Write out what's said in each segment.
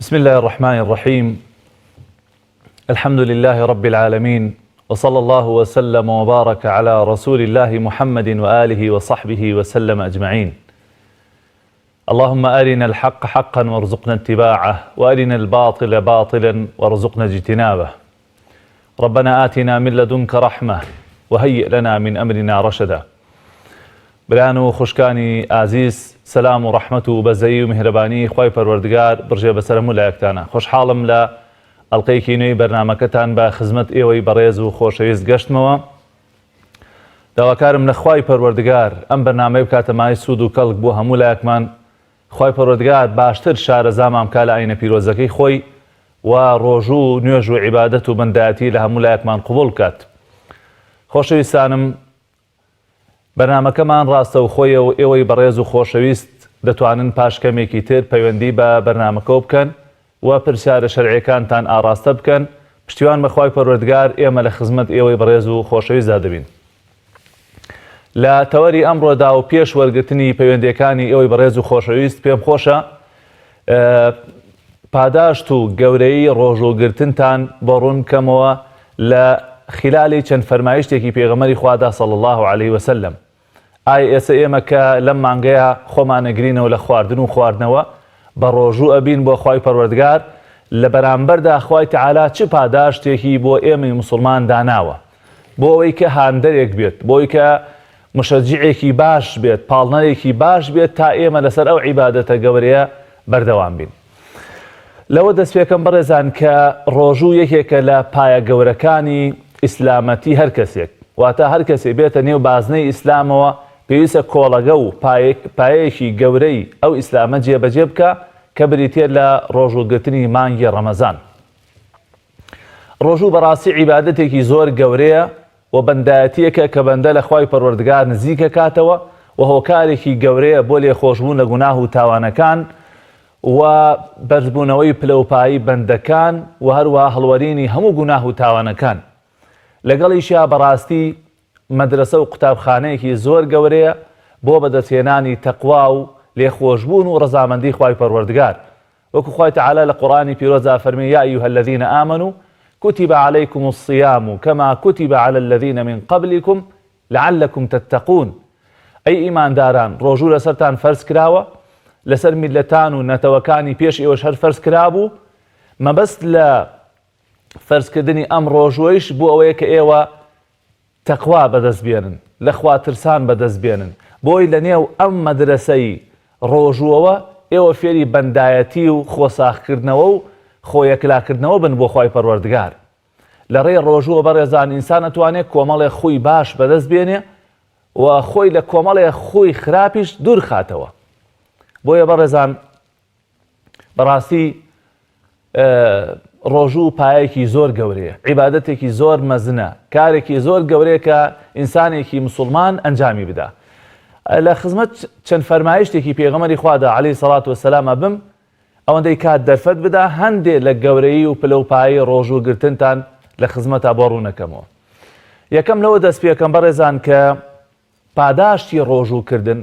بسم الله الرحمن الرحيم. الحمد لله رب العالمين، وصلى الله وسلم وبارك على رسول الله محمد وآله وصحبه وسلم أجمعين. اللهم أرنا الحق حقا وارزقنا اتباعه، وأرنا الباطل باطلا وارزقنا اجتنابه. ربنا آتنا من لدنك رحمة وهيئ لنا من أمرنا رشدا. برانو خوشکانی عزیز، سلام و رحمت و بەزەیی و میهرەبانی خوای پەروەردگار بڕژێ بەسەرم و لایەکتانە. خۆشحاڵم لە ئەڵقەیەکی نوێی بەرنامەکەتان بە خزمەت ئێوەی بەڕێز و خۆشەویست گەشتمەوە. داواکارم لە خوای پەروەردگار ئەم بەرنامەی بکاتە مای سوود و کەڵک بۆ هەموو لایەکمان. خوای پەروەردگار باشتر شارەزامان بکات لە ئاینە پیرۆزەکەی خۆی و ڕۆژوو نوێژ و عیبادەت و بەندایەتی لە هەموو لایەکمان قبوڵ بکات. خۆشەویستانم، بەرنامەکەمان ڕاستە و خۆیە و ئێوەی بەڕێز و خۆشەویست دەتوانن پاشکەمێکی تر پەیوەندی بە بەرنامەکە بکەن و پرسیارە شەرعیەکانتان ئاراستە بکەن. پشتیوان بەخوای پەروەردگار ئێمە لە خزمەت ئێوەی بەڕێز و خۆشەویستدا دەبین. لە تەوەری ئەمڕۆدا و پێش وەرگرتنی پەیوەندیەکانی ئێوەی بەڕێز و خۆشەویست پێم خۆشە پاداشت و گەورەی ڕۆژوگرتنتان بۆ ڕوون بکەمەوە لە خلالی چەند فەرمایشتێکی پێغەمبەری خوادا صلی الله عليه وسلم. ئایا ئێستا ئێمە کە لەم مانگەیە خۆمانەگرینەوە لە خواردن و خواردنەوە بە ڕۆژوو ئەبین بۆ خوای پەروەردگار، لە بەرامبەردا خوای تەعالا چ پاداشتێکی بۆ ئێمەی موسڵمان داناوە، بۆ ئەوەی کە هاندەرێک بێت، بۆ ئەوەی کە مشەجیعێکی باش بێت، پاڵنەرێکی باش بێت تا ئێمە لەسەر ئەو عیبادەتە گەورەیە بەردەوام بین. لەوە دەست پێکەم بەڕێزان کە ڕۆژوو یەکێکە لە پایە گەورەکانی ئیسلامەتی هەر کەسێک، واتە هەر کەسێک بێتە نێو بازنەی ئیسلامەوە پێویستە کۆڵەگە و پایەیەکی گەورەی ئەو ئیسلامە جێبەجێ بکە کە بریتێ لە ڕۆژوگرتنی مانگی ڕەمەزان. ڕۆژوو بەڕاستی عیبادەتێکی زۆر گەورەیە و بەندایەتیەکە کە بەندە لە خوای پەروەردگار نزیکە کاتەوە و هۆکارێکی گەورەیە بۆ لێخۆشبوون لە گوناه و تاوانەکان و بەرزبوونەوەی پلەپایی بەندەکان و هەروە هەڵوەرینی هەموو گوناه و تاوانەکان. لەگەڵیشیا بەڕاستی مەدرسە و قوتابخانەیەکی زۆر گەورەیە بۆ بەدەستهێنانی تەقوا و لێخۆشبوون و ڕەزامەندی خوای پەروەردگار. وەکو خوای تەعالا لە قورئانی پیرۆزدا فەرمێ: یا ئەیها الذین آمنوا كتب عليكم الصيام كما كتب على الذين من قبلكم لعلكم تتقون. ئەی ئیمانداران، ڕۆژوو لەسەرتان فەرز کراوە، لەسەر میلەتان و نەتەوەکانی پێش ئێوەش هەر فەرز کرابوو. مەبەست لە فەرزکردنی ئەم ڕۆژوەیش بۆ ئەوەیە کە ئێوە تەقوا بەدەست بێنن، لە خواترسان بەدەست بێنن، بۆی لە نێو ئەم مەدرسەی ڕۆژووەوە ئێوە فێری بەندایەتی و خۆساخکردنەوە و خۆیەکلاکردنەوە بن بۆ خوای پەروەردگار. لە ڕێی ڕۆژووە بەڕێزان ئینسان ئەتوانێت کۆمەڵێک خۆی باش بەدەست بێنێ و خۆی لە کۆمەڵێک خۆی خراپیش دوور خاتەوە. بۆیە بەڕێزان بەڕاستی ڕۆژوو پایەکی زۆر گەورەیە، عیبادەتێکی زۆر مەزنە، کارێکی زۆر گەورەیە کە ئینسانێکی موسڵمان ئەنجامی بدا. لە خزمەت چەند فەرمایشتێکی پێغەمبەری خوادا عەلەیهی سەڵات وەسەلام ئەبم، ئەوەندەی کات دەرفەت بدا هەندێک لە گەورەی و پلەپایی ڕۆژوگرتنتان لە خزمەتا بۆ ڕوونەکەمەوە. یەکەم لەوە دەست پێکەم بەڕێزان کە پاداشتی ڕۆژووکردن،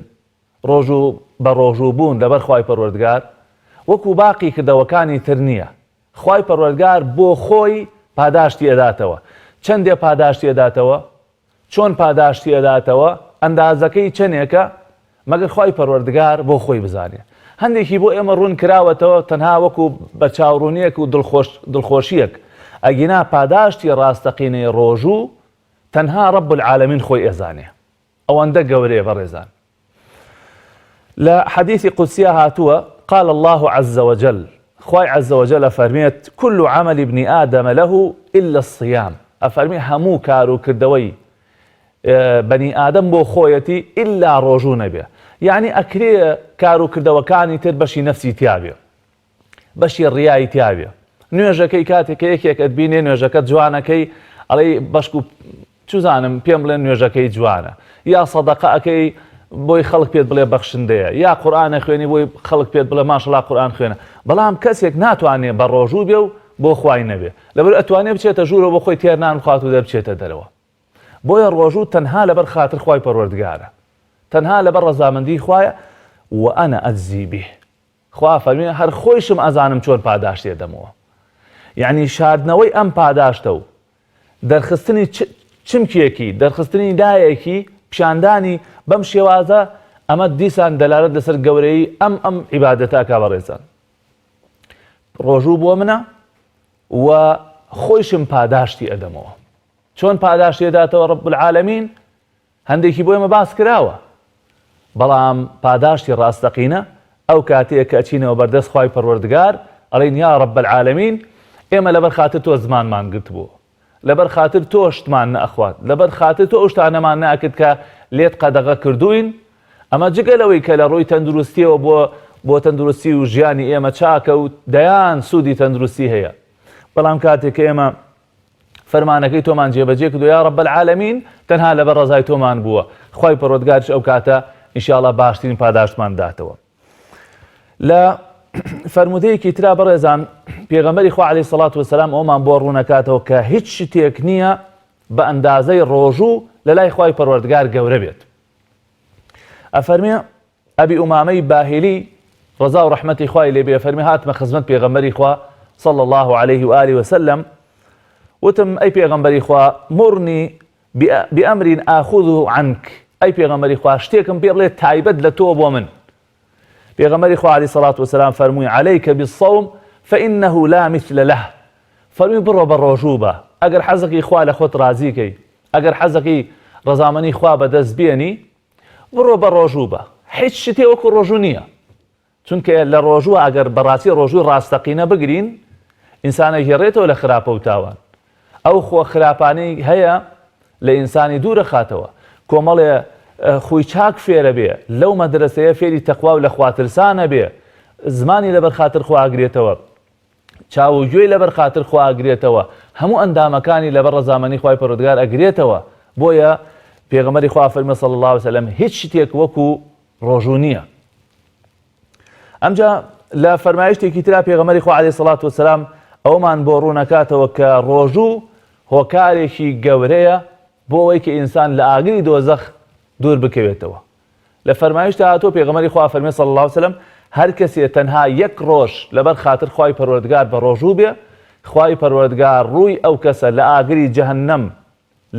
ڕۆژوو بە ڕۆژووبوون لەبەر خوای پەروەردگار وەکو باقی کردەوەکانی تر نییە. خوای پەروەردگار بۆ خۆی پاداشتی ئەداتەوە. چەندێ پاداشتی ئەداتەوە، چۆن پاداشتی ئەداتەوە، ئەندازەکەی چەندێکە، مەگەر خوای پەروەردگار بۆ خۆی بزانێ. هەندێکی بۆ ئێمە ڕوون کراوەتەوە تەنها وەکو بە چاوڕوونیەک و دڵخۆشیەک. ئەگینا پاداشتی ڕاستەقینەی ڕۆژوو تەنها ڕەب العالەمین خۆی ئەزانێ. ئەوەندە گەورەیە بەڕێزان. لە حەدیثی قودسیە هاتووە: قال الله عز وجل، خوای عز وجل ئەفەرمێت: كل عمل ابن آدم له إلا الصيام. ئەفەرمێ هەموو کار و کردەوەی بەنی ئادەم بۆ خۆیەتی ئللا ڕۆژوو نەبێ. یعنی ئەکرێ کار و کردەوەکانی تر بەشی نەفسی تیابێ، بەشی ڕیایی تیابێ. نوێژەکەی کاتێک یەکێک ئەتبینێ نوێژەکە جوانەکەی ئەڵێ بەشک و چوزانم پێم بڵێن نوێژەکەی جوانە، یا سەدەقە ئەکەی بۆی خەڵک پێت بڵێ بەخشندەیە، یا قورئانە خوێنی بۆی خەڵک پێت بڵێ ماشەڵڵا قورئان خوێنە. بەڵام کەسێک ناتوانێت بە ڕۆژوو بێ و بۆ خوای نەبێ، لەبەر ئەتوانێت بچێتە ژوورەوە بۆ خۆی تێر نان بخوات و دەربچێتە دەرەوە. بۆیە ڕۆژوو تەنها لەبەر خاتر خوای پەروەردگارە، تەنها لەبەر ڕەزامەندی خوایە. وأنا أجزي به، خوا فەرمێ هەر خۆیشم ئەزانم چۆن پاداشتێ دەمەوە. یعنی شاردنەوەی ئەم پاداشتە و دەرخستنی چمکێکی دەرخستنی دایەکی پیشاندانی بەم شێوازە ئەمە دیسان دەلالەت لەسەر گەورەی ئەم عیبادەتە کا بەڕێزان. ڕۆژوو بۆ منە و خۆیشم پاداشتی ئەدەمەوە. چۆن پاداشتی داتەوە ڕەب العالەمین هەندێکی بۆ ئێمە باس کراوە، بەڵام پاداشتی ڕاستەقینە ئەو کاتەیە کە ئەچینەوە بەردەست خوای پەروەردگار ئەڵێن یا ڕەب العالەمین ئێمە لەبەر خاتر تۆ زمانمان گرت بوو، لەبەر خاتر تۆ شتمان نەئەخوات، لەبەر خاتر تۆ ئەو شتانەمان ناکرد کە لێت قەدەغە کردوین. ئەمە جگەلەوەی کە لە ڕووی تەندروستیەوە بۆ تەندروستی و ژیانی ئێمە چاکە و دەیان سوودی تەندروستی هەیە، بەڵام کاتێک ئێمە فەرمانەکەی تۆمان جێبەجێ کردو یا ڕەب العالەمین تەنها لەبەر ڕزای تۆمان بووە، خوای پەروەردگارش ئەو کاتە ئینشاءڵڵا باشترین پاداشتمان داتەوە. لە فەرمودەیەکی ترا بەڕێزان پێغەمبەری خوا عەلەیهی سەڵات وەسەلام ئەومان بۆ ڕوونەکاتەوە کە هیچ شتێک نییە بە ئەندازەی ڕۆژوو لە لای خوای پەروەردگار گەورە بێت. ئەفەرمێ ئەبی ئومامەی باهیلی ڕەزا و ڕەحمەتی خوای لێ بێ فەرمێ هاتمە خزمەت پێغەمبەری خوا صلى الله عليه وآله وسلم وتم أي پیغمبری خوا مرني بأمر آخذه عنك أي پیغمبری خوا شتێکم پێ بڵێ تایبەت لە تۆ بۆ من. پیغمبری خوا عليه الصلاة والسلام فەرمووی عليك بالصوم فإنه لا مثل له. فەرمووی بڕۆ بە ڕۆژوو بە، ئەگەر حەزەقی خوا لە خۆت ڕازیکەی، ئەگەر حەزەقی ڕەزامەنی خوا بەدەست بێنی بڕۆ بە ڕۆژوو بە. هیچ شتێ وەکو ڕۆژوو نییە، چونکە لە ڕۆژووە ئەگەر بەڕاستی ڕۆژووی ڕاستەقینە بگرین ئینسانە هێڕێتەوە لە خراپە و تاوان. ئەو خۆ خراپانەی هەیە لە ئینسانی دوورە خاتەوە. کۆمەڵێ خوی چاک فێرە بێ، لەو مەدرسەیە فێری تەقوا و لە خواترسانە بێ، زمانی لەبەر خاتر خوا ئاگرێتەوە، چاوگوێی لەبەر خاتر خوا ئاگرێتەوە، هەموو ئەندامەکانی لەبەر ڕەزامەنی خوای پەروەردگار ئەگرێتەوە. بۆیە پێغەمبەری خوا فەرمێ صلی الله علیه وسلم هیچ شتێک وەکو ڕۆژوو نییە. ئەمجا لە فەرمایشتێکی ترا پێغەمبەری خوا عەلەیهی سەڵات وەسەلام ئەومان بۆ ڕوونەکاتەوە کە ڕۆژوو هۆکارێکی گەورەیە بۆ ئەوەی کە ئینسان لە ئاگری دۆزەخ دوور بکەوێتەوە. لە فەرمایشتا هاتووە پێغەمبەری خوا فەرمێ صلی الله علیه وسلم هەر کەسێ تەنها یەک ڕۆژ لەبەر خاتر خوای پەروەردگار بە ڕۆژوو بێ، خوای پەروەردگار ڕووی ئەو کەسە لە ئاگری جەهەنەم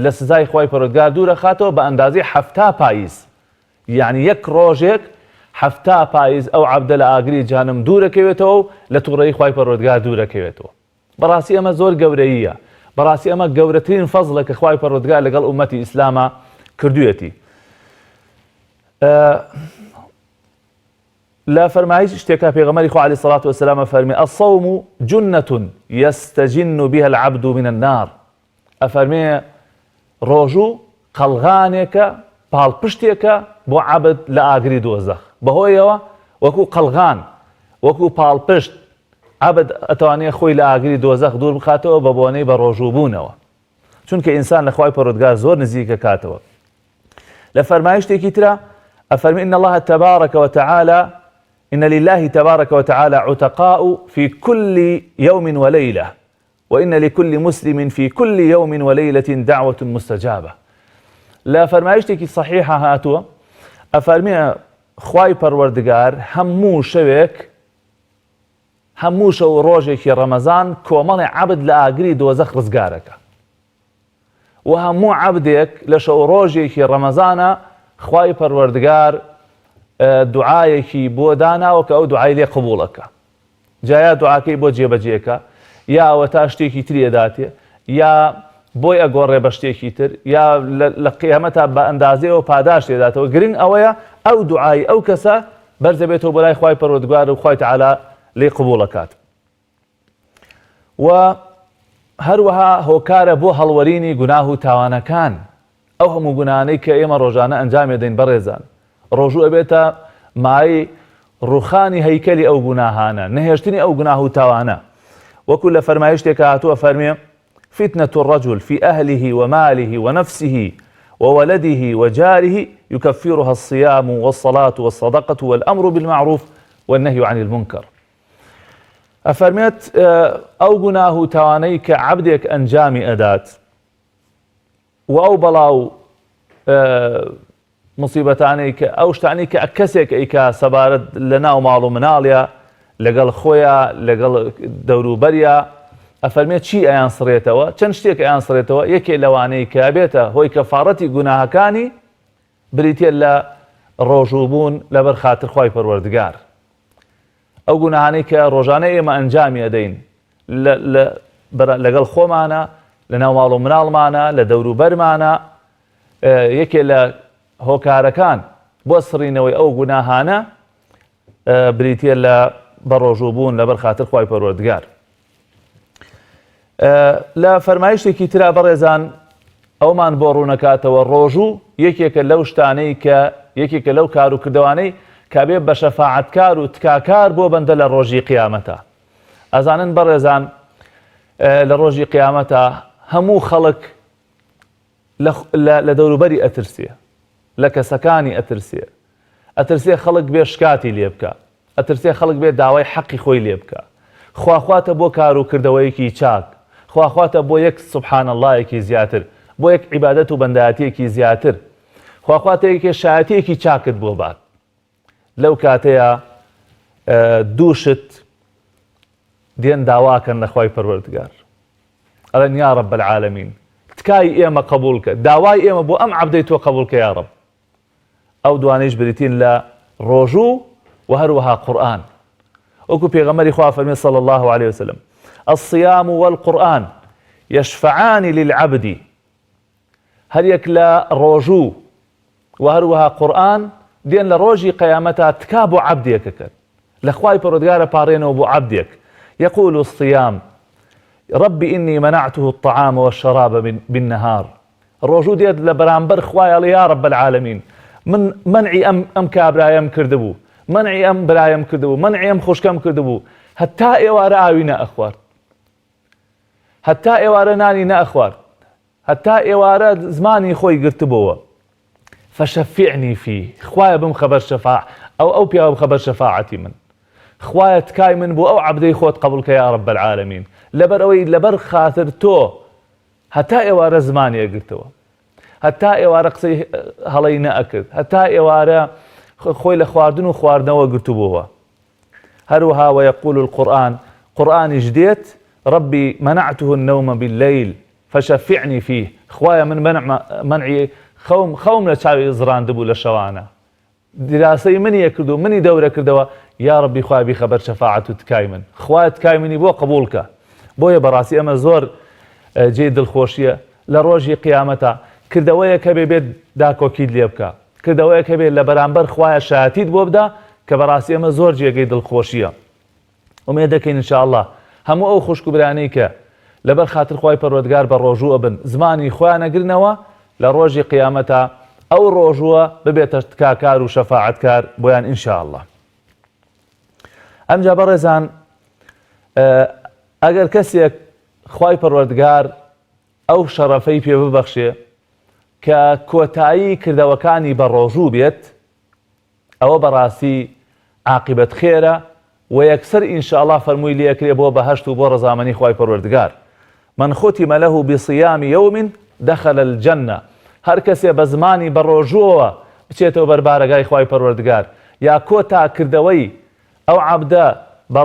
لە سزای خوای پەروەردگار دوورە خاتەوە بە ئەندازەی 7 پاییز. یعنی یەک ڕۆژێک 7 پاییز ئەو عەبدە لە ئاگری جەهەنەم دوورەکەوێتەوە و لە تووڕەیی خوای پەروەردگار دوورەکەوێتەوە. بەڕاستی ئەمە زۆر گەورەییە، بەڕاستی ئەمە گەورەترین فەزڵە کە خوای پەروەردگار لەگەڵ ئومەتی ئیسلامە کردوویەتی. لا فەرمایش شتێکا پێغەمبەری خوا عەلەیهی سەڵات وەسەلام فەرمێ الصوم جنة يستجن بها العبد من النار. ئەفەرمێ ڕۆژوو قەڵغانێکە، پاڵپشتێکە بۆ عەبد لە ئاگری دۆزەخ. بەهۆیەوە وەکو قەڵغان، وەکو پاڵپشت عەبد ئەتوانێت خۆی لە ئاگری دۆزەخ دوور بخاتەوە بە بۆنەی بە ڕۆژوو بوونەوە، چونکە ئینسان لە خوای پەروەردگار زۆر نزیکە کاتەوە. لە فەرمایشتێکی ترا ئەفەرمێ إن الله تبارك وتعالى إن لله تبارك وتعالى عتقاء في كل يوم وليلة وإن لكل مسلم في كل يوم وليلة دعوة مستجابة. لا فەرمایشتێکی صحیحە هاتووە ئەفەرمێ خوای پەروەردگار هەموو شەوێک، هەموو شەو ڕۆژێکی ڕەمەزان کۆمەڵی عەبد لە ئاگری دۆزەخ ڕزگارەکە، و هەموو عەبدێک لە شەو ڕۆژێکی ڕەمەزانە خوای پەروەردگار دوعایەکی بۆ داناوە کە ئەو دوعای لێ قبوڵەکە. جایا دوعاکەی بۆ جێبەجێکە، یا ئەوە تا شتێکی تری داتێ، یا بۆی ئەگۆڕێ بە شتێکی تر، یا لە قیامەتە بە ئەندازەیەوە پاداش لێداتەوە. گرنگ ئەوەیە ئەو دوعای ئەو کەسە بەرزە بێتەوە بۆ لای خوای پەروەردگار و خوای تەعالا لێ قبوڵەکات. و هەروەها هۆکارە بۆ هەڵوەرینی گوناه و تاوانەکان، ئەو هەموو گوناهانەی کە ئێمە ڕۆژانە ئەنجامێ دەین بەڕێزان. ڕۆژوو ئەبێتە مای ڕوخانی هەیکەلی ئەو گوناهانە، نەهێشتنی ئەو گوناه و تاوانە. وەکو لە فەرمایشتێکە هاتووە فەرمێ فتنة الرجل في أهله وماله ونفسه وولده وجاره يكفرها الصيام والصلاة والصدقة والأمر بالمعروف والنهي عن المنكر. ئەفەرمێت ئەو گوناه و تاوانەی کە عەبدێک ئەنجامی ئەدات و ئەو بەڵاو مصیبەتانەی کە ئەو شتانەی کە کەسێک ئەیکا سەبارەت لە ناو ماڵ و مناڵیە لەگەڵ خۆیان لەگەڵ دەوروبەریە ئەفەرمێت چی ئەیان سڕێتەوە چەند شتێک ئەیان سڕێتەوە یەکێ لەوانەی کە بێتە هۆی کەفارەتی گوناهەکانی بریتە لە ڕۆژووبوون لەبەر خاتر خوای پەروەردگار ئەو گوناهانەی کە ڕۆژانە ئێمە ئەنجامی ئەدەین لەگەڵ خۆمانە لە ناو ماڵ و مناڵمانە لە دەوروبەرمانە یەکێ لە هۆکارەکان بۆ سڕینەوەی ئەو گوناهانە بریتە لە بەڕۆژووبوون لەبەر خاتر خوای پەروەردگار لە فەرمایشتێکی ترا بەڕێزان ئەومان بۆ ڕوونەکاتەوە ڕۆژوو یەکێکە لەو شتانەی کە یەکێکە لەو کار و کردوانەی کابێ بە شەفاعەتکار و تکاکار بۆ بەندە لە ڕۆژی قیامەتە ئەزانن بەڕێزان لە ڕۆژی قیامەتە هەموو خەڵک لە دەوروبەری ئەترسێ لە کەسەکانی ئەترسێ خەڵک بێ شکاتی لێ بکە ئەترسێ خەڵک بێ داوای حەقی خۆی لێ بکە خواخواتە بۆ کار و کردەوەیەکی چاک خواخواتە بۆ یەک سوبحان اللهیەکی زیاتر بۆ یەک عیبادەت و بەندایەتیەکی زیاتر خواخواتە یەکێ شایەتیەکی چاکت بۆ بات لەو کاتەیە دووشت دێن داواکەن لە خوای پەروەردگار ئەڵێن یا رب العالمین تکای ئێمە قبولکە داوای ئێمە بۆ ئەم عەبدەی تۆ قبولکە یا رب ئەو دوانەیش بریتین لە ڕۆژوو و هەروەها قورئان وەکو پێغەمبەری خوا فەرمێ صلی الله عليه وسلم الصيام والقرآن يشفعان للعبد هەر یەک لە ڕۆژوو و هەروەها قورئان دێن لە ڕۆژی قیامەتە تکا بۆ عەبدێکە کرد لە خوای پەروەردگارە پاڕێنەوە بۆ عەبدێک يقول الصيام رب إني منعته الطعام والشراب بالنهار ڕۆژوو دێت لە بەرامبەر خوای ئەڵێ یا رب العالمین من منعی ئەم کابرایم کردبوو منعی ئەم برایم کردبوو منعی ئەم خوشکەم کردبوو هەتا ئێوارە ئاوی نەئەخوارد هەتا ئێوارە نانی نەئەخوارد هەتا ئێوارە زمانی خۆی گرتبەوە فشفعني فيه خوایە بم خەبەر شەفاع ئەو پیاوە بخەبەر شەفاعەتی من خوایە تکای من بۆ ئەو عەبدەی خۆت قبولکە یا رب العالمین لەبەر ئەوەی لەبەر خاتر تۆ هەتا ئێوارە زمانی ئەگرتەوە هەتا ئێوارە قسەی هەڵەی نەئەکرد هەتا ئێوارە خۆی لە خواردن و خواردنەوە گرتبووە هەروەها ويقول القرآن قورئانیش دێت ربي منعته النوم بالليل فشفعني فيه خوایە من منعی خەوم لە چاوی زڕاندبوو لە شەوانە دیراسەی منیە کردو منی دەورە کردەوە یا ربی خوای خەبەر شەفاعەت و تکای من خوایە تکای منی بۆ قبولکە بۆیە بەڕاستی ئەمە زۆر جێی دڵخۆشیە لە ڕۆژی قیامەتە کردەوەیە کە بێت داکۆکیت لێ بکە کردەوەیە کە بێت لە بەرامبەر خوایە شایەتیت بۆ بدا کە بەڕاستی ئەمە زۆر جێگەی دڵخۆشیە ئومێد دەکەین ئینشاءالله هەموو ئەو خوشک و برانەی کە لەبەر خاتر خوای پەروەردگار بە ڕۆژوو ئەبن زمانی خۆیان نەگرنەوە لە ڕۆژی قیامەتە ئەو ڕۆژووە ببێتە تکاکار و شەفاعەتکار بۆیان ئینشاءالله ئەمجا بەڕێزان ئەگەر کەسێک خوای پەروەردگار ئەو شەرەفەی پێ ببەخشێ کە کۆتایی کردەوەکانی بە ڕۆژوو بێت ئەوە بەڕاستی عاقبەت خێرە و یەکسەر ئینشاءالله فەرمووی لێکرێ بۆ بەهەشت و بۆ ڕەزامەنی خوای پەروەردگار من ختم له بصيام يوم دخل الجنة هەر کەسێ بە زمانی بە ڕۆژووەوە بچێتەوە بەربارەگای خوای پەروەردگار یا کۆتا کردەوەی ئەو عەبدە بە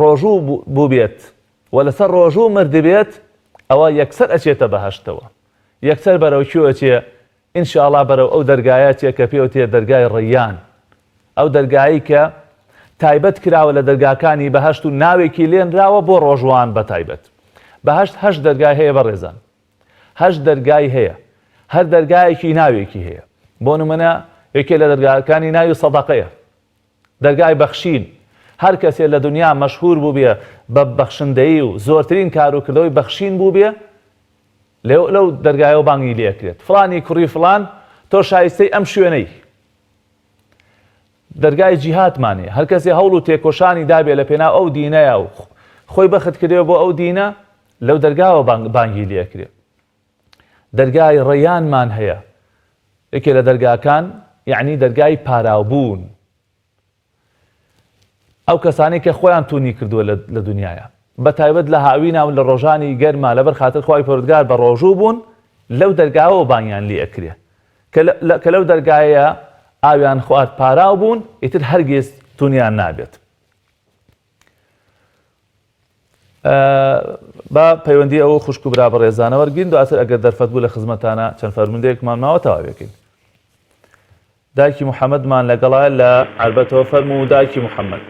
ڕۆژوو بوو بێت و لەسەر ڕۆژوو مردبێت ئەوە یەکسەر ئەچێتە بەهەشتەوە یەکسەر بەرەو کوێچێ ئینشاءالله بەرەو ئەو دەرگایەتێک کە پێوتێ دەرگای ڕەیان ئەو دەرگایی کە تایبەت کراوە لە دەرگاکانی بەهەشت و ناوێکی لێنراوە بۆ ڕۆژوان بە تایبەت بەهەشت هەشت دەرگای هەیە بەڕێزان هەشت دەرگای هەیە هەر دەرگایەکی ناوێکی هەیە بۆ نمونە یەکێ لە دەرگاکانی ناوی سەدەقەیە دەرگای بەخشین هەر کەسێ لە دنیا مەشهور بوو بێ بە بەخشندەیی و زۆرترین کار و کردەوەی بەخشین بوو بێ لەو دەرگایەوە بانگی لێکرێت فڵانی کوڕی فڵان تۆ شایستەی ئەم شوێنەی دەرگای جیهاتمانێ هەر کەسێ هەوڵ و تێکۆشانی دابێ لە پێناو ئەو دینەیە و خۆی بەخت کردێ بۆ ئەو دینە لەو دەرگاوە بانگی لێکرێت دەرگای ڕەیانمان هەیە یەکێ لە دەرگاکان یعنی دەرگای پاراوبوون ئەو کەسانی کە خۆیان تونی کردووە لە دنیاە بە تایبەت لە هاوینە و لە ڕۆژانی گەرما لەبەر خاتر خوای پەروەردگار بە ڕۆژوو بوون لەو دەرگاوە بانگیان لێ ئەکرێ کە لەو دەرگایە ئاویان خوارد پاراو بوون ئیتر هەرگیز تونیان نابێت با پەیوەندی ئەوە خوشک و برا بەڕێزانە وەرگین دواتر ئەگەر دەرفەت بوو لە خزمەتانە چەند فەرموندەیەکمان ماوە تەواو بکەین. دایکی محەممەدمان لەگەڵایە لە عەربەتەوە فەرموو دایکی محەممەد.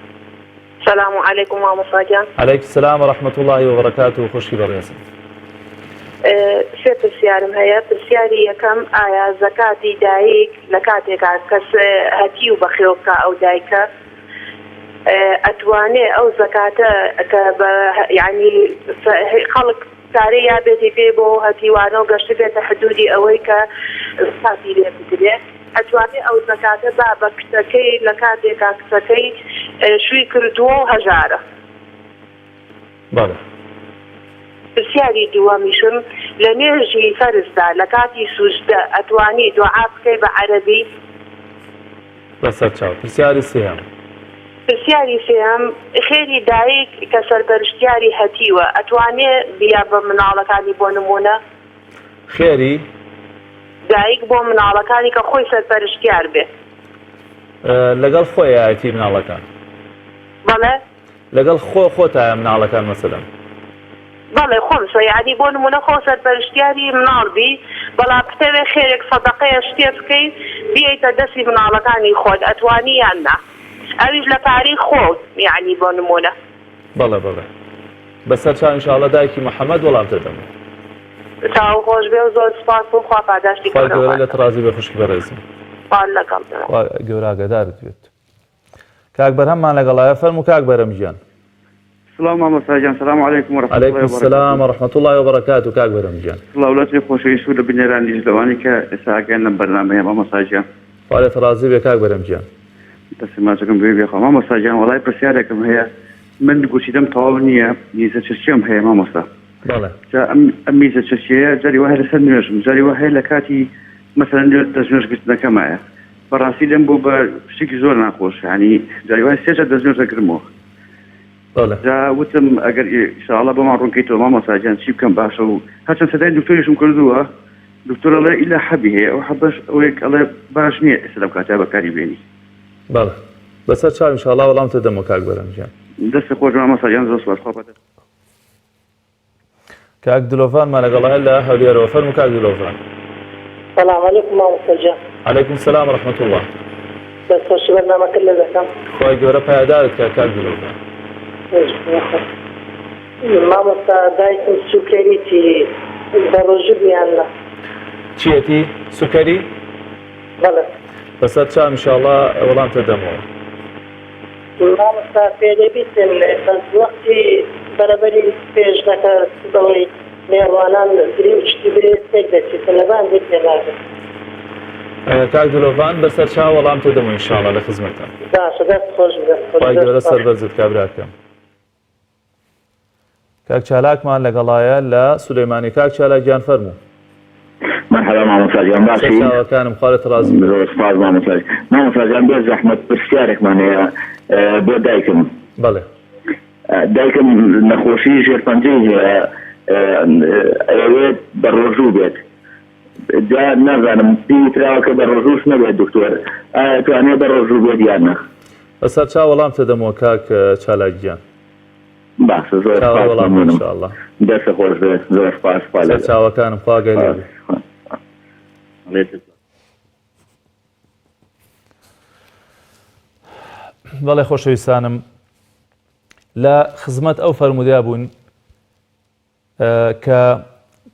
السلام عليكم مامۆستا گیان. عەلەیکم السلام ورحمة الله وبركاته و خوشکی بەڕێز. سێ پرسیارم هەیە. پرسیاری یەکەم ئایا زەکاتی دایک لە کاتێکا کەس هەتی و بەخێو بکە ئەو دایکە ئەتوانێ ئەو زەکاتە کە یعنی خەڵک کارەی یا بێتی پێ بۆ هەتیوانە و گەشت بێتە حدودی ئەوەی کە زەکاتی لێ بدرێت ئەتوانێ ئەو زەکاتە با بە کچەکەی لە کاتێکا کچەکەی شووی کردووە و هەژارە. بەڵێ. پرسیاری دووەمیشم لە نوێژی فەرزدا لە کاتی سوژدە ئەتوانی دوعا بکەی بە عەرەبی؟ بەسەر چاو. پرسیاری سێهەم. پرسیاری سێهەم خێری دایک کە سەرپەرشتیاری هەتیوە ئەتوانێ بیا بە مناڵەکانی بۆ نمونە؟ خێری دایک بۆ مناڵەکانی کە خۆی سەرپەرشتیار بێ لەگەڵ خۆیەتی مناڵەکان. بەڵێ لەگەڵ خۆتایە مناڵەکان مەسەلەن. بەڵێ خۆم سۆیانی بۆ نمونە خۆ سەرپەرشتیاری مناڵبی بەڵام بتەوێ خێرێک سەدەقەیە شتێ بکەی بیایتە دەستی مناڵەکانی خۆت ئەتوانی یان نا ئەویش لە پارەی خۆت یعنی بۆ نمونە. بەڵێ بەڵێ بەسەر چاو ئینشاءڵڵا دایکی محەممەد وەڵامتە دەمێ. چاو خۆش بێ و زۆر سپاس و خوا پاداشتی گەورە لە تڕازی بە خوشکی بەڕێزم. لەگەڵ گەورە ئاگادارت بێت. کاک بەرهەممان لەگەڵایە فەرموو کاک بەرەم گیان. سلام مامۆستا گیان. سلام علیکم ورحمة الله وبركاته. السلام ورحمة الله وبركاته. کاک بەرەم گیان. وڵاتی خۆشەویست و لە بنێرانی لەوانی کە ئێستاگەیان لەم بەرنامەیە مامۆستا گیان. لە تڕازی بێ کاک بەرەم گیان. دەستی ماچەکەم بێ بێخوا مامۆستا گیان. وەڵای پرسیارێکم هەیە من گوشیدەم تەواو نییە میزە چرکیم هەیە مامۆستا. بەڵێ. ئەم میزە چرکیەیە جاری وهەیە لەسەر نوێژم جاری وهەیە لە کاتی مەسەلەن دەستنوێژگرتنەکەمایە بەڕاستی لێم بۆ بە شتێکی زۆر ناخۆش ینی جاری وایە سێجە دەستنوێژ دەگرمەوە. جا وتم ئەگەر ئینشاءڵڵا بەمان ڕوونکەیتەوە مامۆستا گیان چی بکەم باشە و هەرچەند سەدای دکتۆریشم کردووە دکتۆر ئەڵێ ئیلا حەبی هەیە ئەو حەبەش ئەوەیەک ئەڵێ باش نییە ئێستا لەم کاتیا بەکاری بێنی. بەڵێ بەسەر چاو ئینشاءڵڵا وەڵامتە دەمەوە کاک بەرەم گیان. دەستی خۆش مامۆستا گیان زۆر سوپاس. کاک دلۆڤانمان لەگەڵایە لە هەولێرەوە فەرموو کاک دلۆڤان. السلام عليكم مامۆستا گیان. عەلەیکم السلام ورحمة الله. دەستخۆشی بەرنامەکە لێ دەکەم. خۆی گەورە پایدارت کە کاک دلۆڤان. مامۆستا دایکم سوکەریتی بەڕۆژوو بیان نا. چیەتی سوکەری؟ بەڵێ. بەسەر چاو ئینشاءڵڵا وەڵامتە دەمەوە. مامۆستا پێدەی بیستن وەختی بەرەبەری پێش نەکە بەوەی نێڕوانان گریم شتی برێت تێک دەچێتە لەبان دێک لێناگرێت. کاک دلۆڤان بەسەر چاو وەڵامتە دەمەوە ئینشاءڵڵا لە خزمەتتان. باشە دەست خۆش بێت. خی گەورە سەربەرزت کابراکەم. کاک چالاکمان لەگەڵایە لە سولەیمانی. کاک چالاک گیان فەرموو. مرحبا مامۆستا گیان باشی؟ چاوەکانم خوارت ڕازی زۆر سپاس مامۆستا گیان بێ زەحمەت پرسیارێکمان هەیە بۆ دایکم. بەڵێ. دایکم نەخۆشی ژێرپەنجەی هەیە ئەوێت بە ڕۆژوو بێت جا نازانم پیتراوە کە بە ڕۆژووش نەبێت دکتۆر ئایا توانێت بە ڕۆژوو بێت یان نە؟ بەسەر چاو وەڵامتە دەمەوە کاک چالاک گیان. باشە زۆر سپاس. دەستە خۆش بێت زۆر سپاس. چاوەکانم خوا گەلێ بێ. بەڵێ خۆشەویستانم لە خزمەت ئەو فەرمودیا بوون کە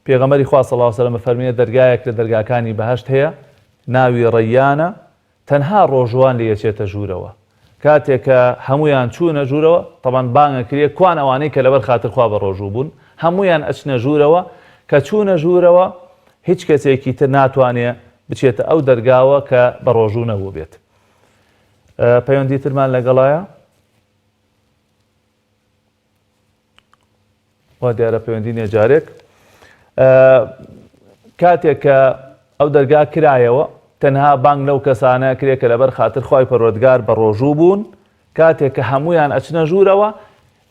پێغەمبەری خوا صلی الله علیه و سلم فەرموویە دەرگایەک لە دەرگاکانی بەهەشت هەیە ناوی ڕەیانە تەنها ڕۆژوان لێ یەچێتە ژوورەوە. کاتێک کە هەمویان چوونە ژوورەوە تەبەن بانگە کردێ کوان ئەوانەی کە لەبەر خاتر خوا بە ڕۆژوو بوون هەمویان ئەچنە ژوورەوە کە چوونە ژوورەوە هیچ کەسێکی تر ناتوانێت بچێتە ئەو دەرگاوە کە بە ڕۆژوو نەبوو بێت. پەیوەندی ترمان لەگەڵایە؟ وا دیارە پەیوەندی نێجارێک. کاتێک کە ئەو دەرگا کرایەوە تەنها بانگ لەو کەسانە کرێت کە لەبەر خاتر خوای پەروەردگار بە ڕۆژوو بوون کاتێک کە هەمویان ئەچنە ژوورەوە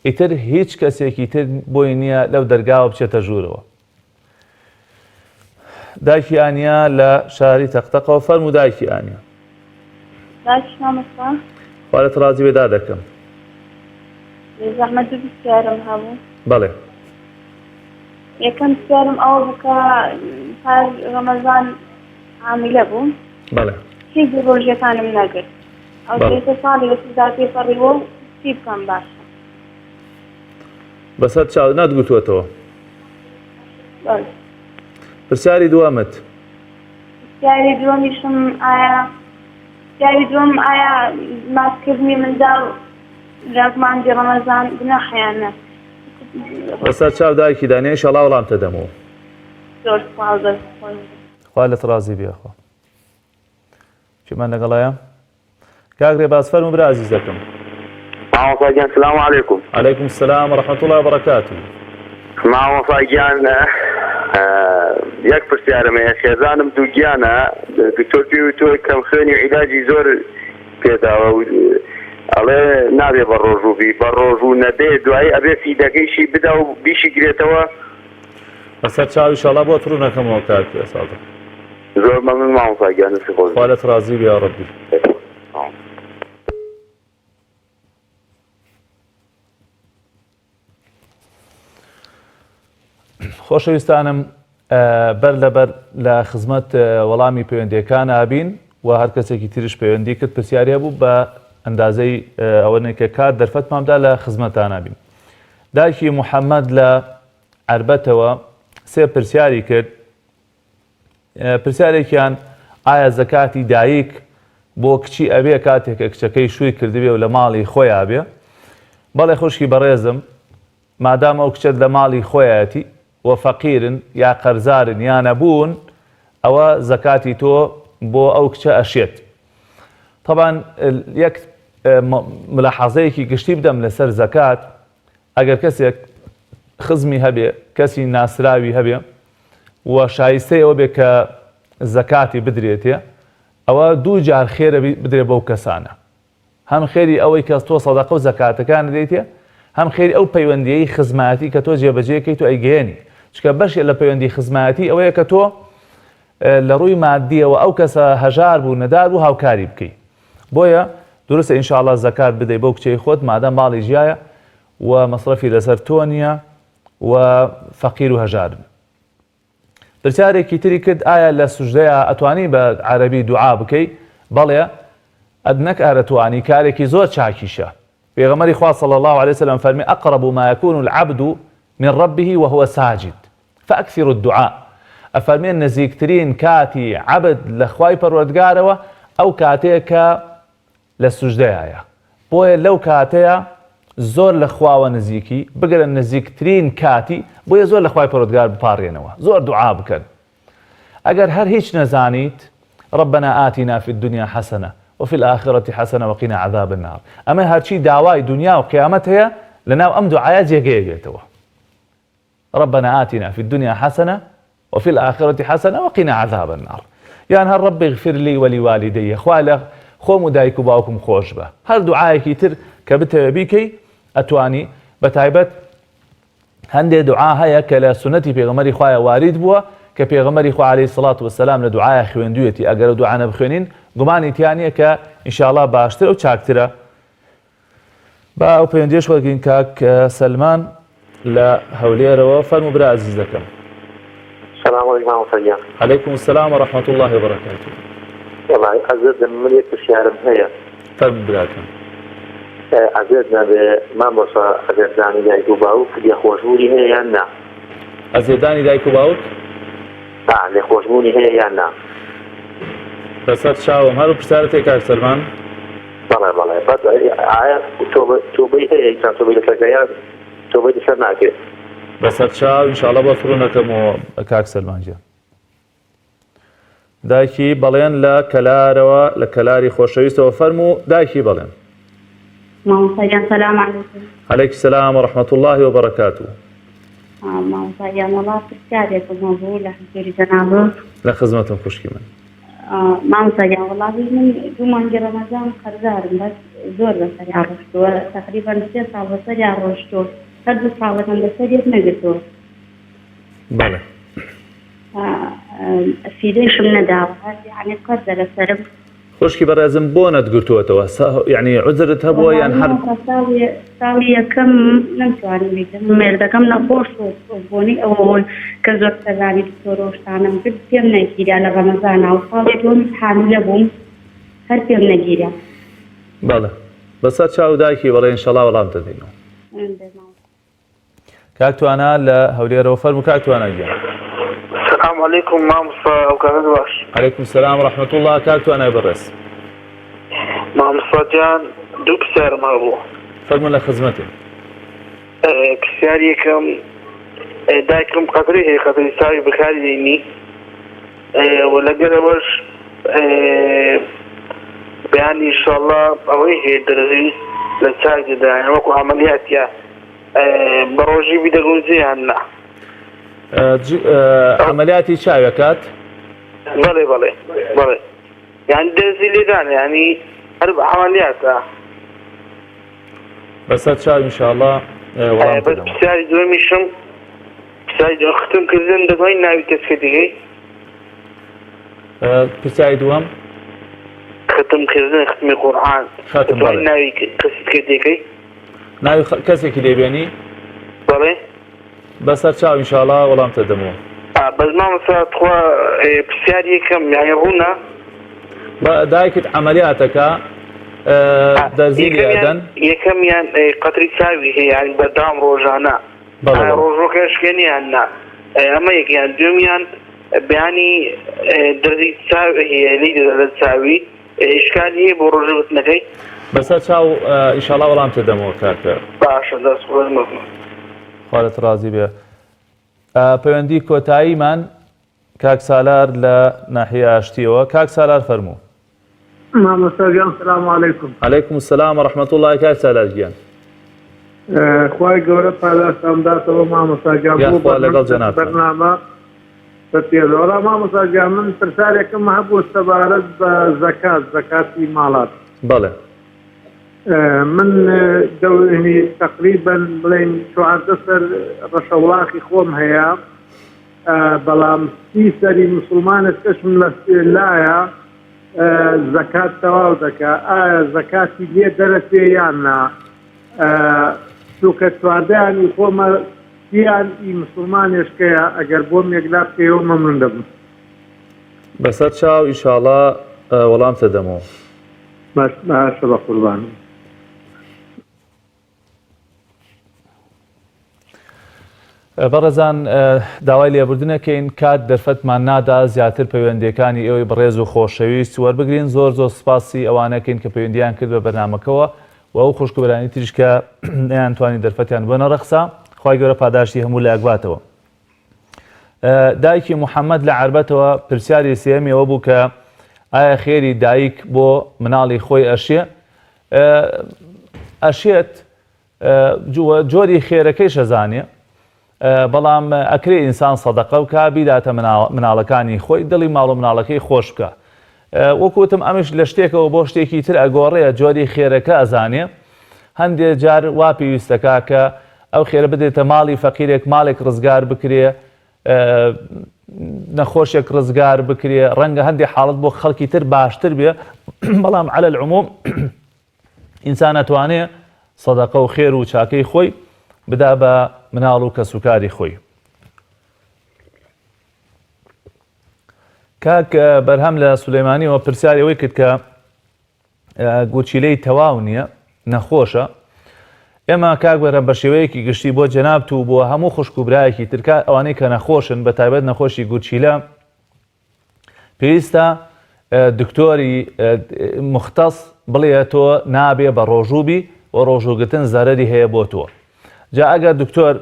ئیتر هیچ کەسێکی تر بۆی نییە لەو دەرگاوە بچێتە ژوورەوە. دایکی ئانیا لە شاری تەقتەقەوە فەرموو دایکی ئانیا. دایکی مامۆستا خوارت ڕازی بێدار دەکەم. زەحمەت و پرسیارم هەبوو. بەڵێ یەکەم پرسیارم ئەوە بوو کە پاش ڕەمەزان حامیلە بووم بەڵێ هیچ ڕۆژیەکانم نەگرت ئەو بەڵێ. سێ ساڵی لەسەردا پێپەڕیوە و چی بکەم باشە بەسەر چاو نەتگوتوەتەوە بەڵێ. پرسیاری دووەمت پرسیاری دووەمیشم ئایا ماسکردنی منداڵ لە مانگی ڕەمەزان گوناحیانە بەسەر چاو دایکی دانێ ئینشەڵا وەڵامتە دەمەوە زۆر سوال دەستخۆی خوا لەت ڕازی بێخوا چیمان لەگەڵایە کاگرێ باس فەرمو برا عەزیزەکەم مامۆساگیان سلام علیکم عەلەیکم سەلام وەڕەحمەتوڵڵی وبەڕەکاتوه مامۆساگیان یەک پرسیارم هەیە خێزانم دووگیانە دکتۆر پێوی تۆ کەم خوێنی و عیلاجی زۆر پێداوە و ئەڵێ نابێ بە ڕۆژوبی بە ڕۆژ و نەدێ دوایی ئەبێ فیدەکەیشی بدا و بیشی گرێتەوە بەسەر چاو ئینشەڵا بۆ تڕوونەکەمەوە کار ساڵە زۆر مەمنون مامۆساگیان سپاس. خوا لەت ڕازی بێ یا ڕەبی خۆشەویستانم بەر لەبەر لە خزمەت وەڵامی پەیوەندیەکان ئابین و هەر کەسێکی تریش پەیوەندی کرد پرسیارە بوو بە ئەندازەی ئەوەنێک کە کات دەرفەتمامدا لە خزمەتان ئابین. دایکی محەممەد لە عەربەتەوە سێ پرسیاری کرد پرسیارێکیان ئایا زەکاتی دایک بۆ کچی ئەبێ کاتێکە کچەکەی شووی کردبێ و لە ماڵی خۆیان بێ بەڵێ خوشکی بەڕێزم مادام ئەو کچەت لە ماڵی خۆیەتی و فەقیرن یا قەرزارن یا نەبوون ئەوە زەکاتی تۆ بۆ ئەو کچە ئەشێت. طبعاً یەک ملاحەزەیەکی گشتی بدەم لەسەر زەکات ئەگەر کەسێک خزمی هەبێ کەسی ناسراوی هەبێ و شایستەیەوە بێ کە زەکاتی بدرێتێ ئەوە دوو جار خێرە بدرێ بەو کەسانە هەم خێری ئەوەی کە تۆ سەدەقە و زەکاتەکان دەیتێ هەم خێری ئەو پەیوەندیەی خزمەتی کە تۆ جێبەجێکەیت و ئەیگەێنی چکە بەشێ لە پەیوەندی خزمەتی ئەوەیە کە تۆ لە ڕووی مادیەوە ئەو کەسە هەژار بوو نەدار بوو هاوکاری بکەیت بۆیە دروستە ئینشاءڵڵا زەکات بدەی بەو کچەی خۆت مادام ماڵی ژیایە و مەصرفی لەسەر تۆ نییە و فەقیر و هەژارن. پرسیارێکی تری کرد ئایا لە سوژدەیە ئەتوانی بە عەرەبی دوعا بکەی بەڵێ ئەدنەک ئەرەتوانی کارێکی زۆر چاکیشە پێغەمبەری خوا صلی الله عليه وسلم فەرمی أقرب ما يكون العبد من ربه وهو ساجد فأكثر الدعاء ئەفەرمێن نزیکترین کاتی عەبد لە خوای پەروەردگارەوە ئەو کاتەیە کە لە سوژدەیە بۆیە لەو کاتەیە زۆر لە خواوە نزیکی بگرن نزیکترین کاتی بۆیە زۆر لە خوای پەروەردگار بپارڕێنەوە زۆر دوعا بکەن. ئەگەر هەر هیچ نەزانیت ربنا آتنا في الدنيا حسنة وفي الآخرة حسنة وقنا عذاب النار ئەمە هەرچی داوای دنیا و قیامەت هەیە لەناو ئەم دوعایە جێگەیەگێتەوە ربنا آتنا في الدنيا حسنة وفي الآخرة حسنة وقنا عذاب النار یان هەر رب اغفر لي ولوالدي خوا لە خۆم و دایک و باوکم خۆش بە هەر دوعایەکی تر کە بتەوێ بیکەی ئەتوانی بە تایبەت هەندێ دوعا هەیە کە لە سنەتی پێغەمبەری خوایە وارد بووە کە پێغەمبەری خوا عەلەیهی سەڵات وەسەلام لە دوعایە خوێندوویەتی ئەگەر دوعانە بخوێنین گومانی تیانە کە ئینشاءڵڵا باشتر و چاکترە. با ئەو پەیوەندیەش وەرگین کاک سەلمان لە هەولێرەوە فەرموو برا عەزیزەکەم. سلام علیکم مامۆساگیان. عەلەیکم السەلام وەڕەحمەتوڵڵی وبەڕەکاتوه. وەڵی عەزیزم من یەک پرسیارم هەیە. فەرموو براکەم. عەزیز نەبێ مامۆسا ئەگەردانی دایک و باوک لێخۆشبوونی هەیە یان نا؟ ئەزێدانی دایک و باوک لێخۆشبوونی هەیە یان نا؟ بەسەر چاوم هەرو پرسیارەتێ کاک سەلمان. بەڵێ بەڵێ بەس ئایا تۆبەی هەیە ئینسان تۆبەی لەسەر یان تۆبەی لەسەر ناکرێت؟ بەسەر چاو ئینشاءڵڵا بۆ فڕوونەکەمەوە کاک سەلمانجیان. دایکی بەڵێن لە کەلارەوە لە کەلاری خۆشەویستەوە فەرموو دایکی بەڵێن. مامۆساگیان سەلام عەلەیکم. عەلەیکی سەلام وەڕەحمەتوڵڵی وبەڕەکاتوه. مامۆساگیان وەڵا پرسیارێکم بوو لە حزوری جەنابە لە خزمەتم خوشکی من. مامۆساگیان وەڵاهی من دوو مانگی ڕەمەزان قەرزارم بەس زۆر بەسەریان ڕۆشتووە تەقریبەن 3 ساڵ بەسەریان ڕۆشتووە هەر دوو ساڵەکەم بەسەریت نەگرتووە. بەڵێ. فیدەیشم نەداوە یعنی قەرزە لەسەرم خوشکی بەڕێزم بۆ نەتگرتووەتەوە یعنی عوزرت هەبووە یان هەر ساڵی یەکەم نەمتوانی بیکەم مێردەکەم نەخۆش بۆنی ئەوە کە زۆر سەزانی دکتۆرۆشتانم کرد پێم نەگیرا لە ڕەمەزانە و ساڵی دووەمی حاملە بووم هەر پێم نەگیرا. بەڵێ بەسەر چاو دایکی بەڵێ ئینشەڵا وەڵام دەدەینەوە. کاکتوانە لە هەولێرەوە فەرموو کاکتوانە گیان. السلام عليكم مامۆستا ئەوکاتت باش. عەلەیکوم سەلام ڕەحمەتوڵڵا کاکتوانای بەڕێز. مامۆستا گیان دوو پرسیارم هەبوو. فەرموو لە خزمەتێ. پرسیاری یەکەم دایکم قەتری هەیە قەتری ساوی بەکاری دێنی و لەگەلەوەش بەیانی ئینشاڵڵا ئەوەی هەیە دەرەوی لە چاوی دەدایان وەکو عەمەلیاتە بە ڕۆژی بیدەگونجێ یان نا. عملیاتی چاوێکات؟ بەڵێ بەڵێ بەڵێ یعنی دەرزی لێدانە یعنی هەر بە عەمەلیاتە. بەسەر چاو ئینشاءڵڵا وەڵام دەدەم. پرسیاری دووەمیشم پرسیاری دووەم ختمکردن دەتوانین ناوی کەسێک دیگەی؟ پرسیاری دووەم ختمکردن ختمی قورئان دەتوانین ناوی کەسێک دیگەی؟ ناوی کەسێکی دەیبێنی؟ بەڵێ بەسەر چاو ئینشاءڵڵا وەڵام دەدەمەوە. بەس مامۆستا خوا پرسیاری یەکەم یعنی ڕوونە دایکت عەمەلیاتەکە دەرزی لێدەن یەکەمیان قەتری چاوی هەیە یعنی بەردام ڕۆژانە ڕۆژۆکە شکێنی یان نا ئەمە یەکیان دووەمیان بەیانی دەرزی چاوی هەیە لی لە چاوی ئیشکالی هەیە بۆ ڕۆژەوتنەکەی؟ بەسەر چاو ئینشاءڵڵا وەڵام دەدەمەوە کاکە. باشە دەست خۆزمەکەم. خوارت ڕازی بێ. پەیوەندی کۆتاییمان کاک سالار لە ناحیە ئاشتیەوە. کاک سالار فەرموو. مامۆستا گیان سلام عەلەیکوم. عەلەیکوم سەلام وەڕەحمەتوڵڵا کاک سالار گیان. خوای گەورە پاداشتان بداتەوە مامۆستا گیان بۆ بەرنامە بەپێدەوەڵا. مامۆستا گیان من پرسیارێکم هەبوو سەبارەت بە زەکاتی ماڵات. بەڵێ. من دەوێنی تقریبا بڵێن چواردە سەر ڕەشەوڵاقی خۆم هەیە بەڵام 30 سەری موسڵمانت کەشم لایە زەکات تەواو دەکا. ئایا زەکاتی لێ دەرەچێ یان نا؟ چووکە چواردەیانی خۆمە سییان ئی موسڵمانێشکەیە ئەگەر بۆم یەکلا بکەوە مەمنون دەبم. بەسەر چاو ئینشاءڵڵا وەڵام دەدەمەوە. باشە بە قوربان. بەڕێزان داوای لێبوردنەکەین کات دەرفەتمان نادا زیاتر پەیوەندیەکانی ئێوەی بەڕێز و خۆشەویست وەربگرین. زۆر سوپاسی ئەوانەکەین کە پەیوەندیان کرد بە بەرنامەکەەوە و ئەو خوشکبرانی تریش کە نەیانتوانی دەرفەتیان بۆنە ڕەخسا. خوای گەورە پاداشتی هەموو لە ئەگواتەوە. دایکی محەممەد لە عەربەتەوە پرسیاری سێمیەوە بوو کە ئایا خێری دایک بۆ مناڵی خۆی ئەشێ؟ ئەشێت جۆری خێرەکەی شەزانێ بەڵام ئەکرێ ئینسان سەدەقە و کا بیداتە مناڵەکانی خۆی دڵی ماڵ و مناڵەکەی خۆش بکە. وەکوتم ئەمش لە شتێکەوە بۆ شتێکی تر ئەگۆڕەیە جۆری خێرەکە ئەزانێ. هەندێک جار وا پێویستەکە کە ئەو خێرە بدێتە ماڵی فەقیرێک ماڵێک ڕزگار بکرێ نەخۆشێک ڕزگار بکرێ ڕەنگە هەندێک حاڵت بۆ خەڵکی تر باشتر بێ بەڵام عەلە العوموم ئینسان ئەتوانێ سەدەقە و خێر و چاکەی خۆی بدا بە مناڵ و کەسوکاری خۆی. کاک بەرهەم لە سولەیمانیەوە پرسیاری ئەوەی کرد کە گوچیلەی تەواو نییە نەخۆشە. ئێمە کاک بەرەم بە شێوەیەکی گشتی بۆ جەنابت و بۆ هەموو خوشک و برایەکی ترکا ئەوانەی کە نەخۆشن بە تایبەت نەخۆشی گوچیلە پێویستە دکتۆری مختص بڵێ تۆ نابێ بە ڕۆژووبی و ڕۆژوگرتن زەرەری هەیە بۆ تۆ. جا ئەگەر دکتۆر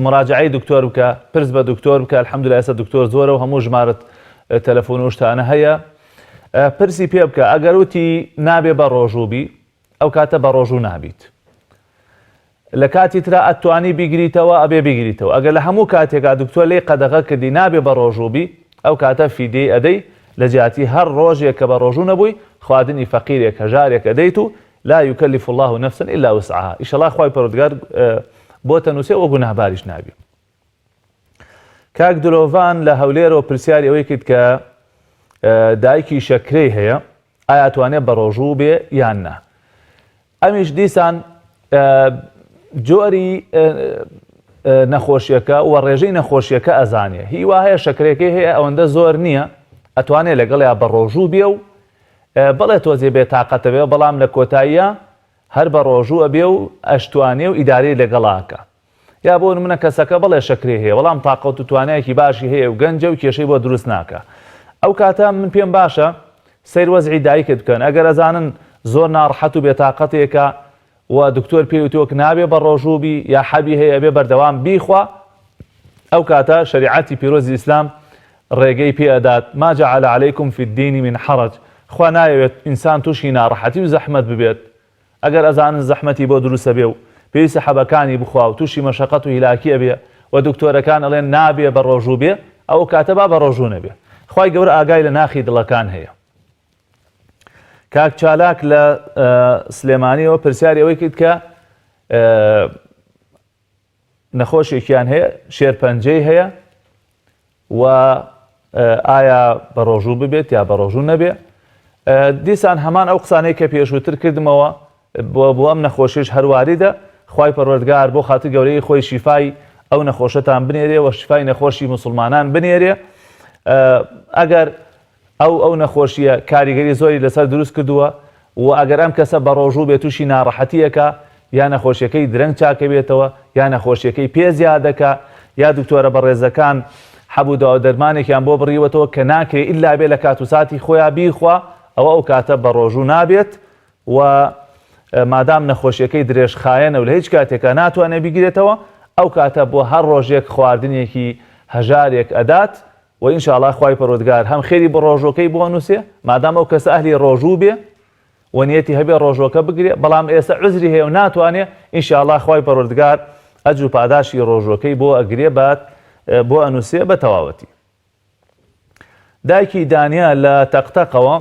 مراجعەی دکتۆر بکە پرس بە دکتۆر بکە الحەمدولایە ئێستا دکتۆر زۆرە و هەموو ژمارەت تەلەفۆن و شتانە هەیە پرسی پێ بکە ئەگەر وتی نابێ بە ڕۆژووبی ئەو کاتە بە ڕۆژوو نابیت. لە کاتی ترا ئەتوانی بیگریتەوە ئەبێ بیگریتەوە. ئەگەر لە هەموو کاتێکا دکتۆر لێ قەدەغە کردی نابێ بە ڕۆژووبی ئەو کاتە فیدەی ئەدەی لە جیاتی هەر ڕۆژێک کە بە ڕۆژوو نەبووی خواردنی فەقیرێک هەژارێک ئەدەیت و لا يكلف الله نفسا إلا وسعها. ئیشەڵا خوای پەروەردگار بۆ تەنووسێ و گوناهباریش نابی. کاک دلۆڤان لە هەولێرەوە پرسیاری ئەوەی کرد کە دایکی شەکرەی هەیە ئایا توانێت بە ڕۆژوو بێ یان نا. ئەمیش دیسان جۆری نەخۆشیەکە و ڕێژەی نەخۆشیەکە ئەزانێ. هی وا هەیە شەکرێکی هەیە ئەوەندە زۆر نییە ئەتوانێت لەگەڵیا بە ڕۆژوو بێ و بەڵێ تۆزێ بێ تااقەتە بێ بەڵام لە کۆتاییە هەر بە ڕۆژوو ئەبێ و ئەشتوانێ و ئیداری لەگەڵاکە. یا بۆ نمونە کەسەکە بەڵێ شەکرێ هەیە بەڵام تااقەت و توانایەکی باشی هەیە و گەنجە و کێشەی بۆ دروست ناکە. ئەو کاتە من پێم باشە سیر وەزعی دایکت بکەن. ئەگەر ئەزانن زۆر ناڕەحەت و بێتاقەتێکە و دکتۆر پێوتۆک نابێ بە ڕۆژووبی یا حەبی هەیە بێ بەردەوام بیخوا، ئەو کاتە شریعەتی پیرۆزی ئیسلام ڕێگەی پێدات ما جعل عليكم في الدين من حرج. خوا نایەوێت ئینسان تووشی ناڕەحەتی و زەحمەت ببێت. ئەگەر ئەزانن زەحمەتی بۆ دروستە بێ و پێویستە حەبەکانی بخوا و تووشی مەشەقەت و هیلاکیە بێ و دکتۆرەکان ئەڵێن نابێ بە ڕۆژوو بێ، ئەو کاتە با بە ڕۆژوو نەبێ. خوای گەورە ئاگای لە ناخی دڵەکان هەیە. کاک چالاک لە سلێمانیەوە پرسیاری ئەوەی کرد کە نەخۆشێکیان هەیە شێرپەنجەی هەیە و ئایا بە ڕۆژوو ببێت یا بە ڕۆژوو نەبێ. دیسان هەمان ئەو قسانەی کە پێشووتر کردمەوە بۆ ئەم نەخۆشیش هەرواریدە. خوای پەروەردگار بۆ خاتر گەورەی خۆی شیفای ئەو نەخۆشەتان بنێرێ و شیفای نەخۆشی مسلمانان بنێرێ. ئەگەر ئەو نەخۆشیە کاریگەری زۆری لەسەر دروست کردووە و ئەگەر ئەم کەسە بە ڕۆژوو بێت تووشی ناڕەحەتیەکە یا نەخۆشیەکەی درەنگ چاکە بێتەوە یا نەخۆشیەکەی پێزیادەکە یا دکتۆرە بەڕێزەکان حەبووداوە دەرمانێکیان بۆ بڕیوەتەوە کە ناکرێت ئیلا بێ لە کات و ساتی خۆیان بیخوا، ئەو کاتە بە ڕۆژوو نابێت و مادام نەخۆشیەکەی درێژخایەنە و لە هیچ کاتێکە ناتوانێت بیگرێتەوە، ئەو کاتە بۆ هەر ڕۆژێک خواردنێکی هەژارێک ئەدات و ئینشاءڵڵا خوای پەروەردگار هەم خێری بە ڕۆژۆکەی بۆ نووسێ مادام ئەو کەسە ئەهلی ڕۆژوو بێ و نیەتی هەبێ ڕۆژۆکە بگرێ، بەڵام ئێستا عوزری هەیە و ناتوانێ، ئینشاءڵڵا خوای پەروەردگار ئەجر و پاداشی ڕۆژۆکەی بۆ ئەگرێ بۆ ئەنووسێ بە تەواوەتی. دایکی دانیا لە تەقتەقەوە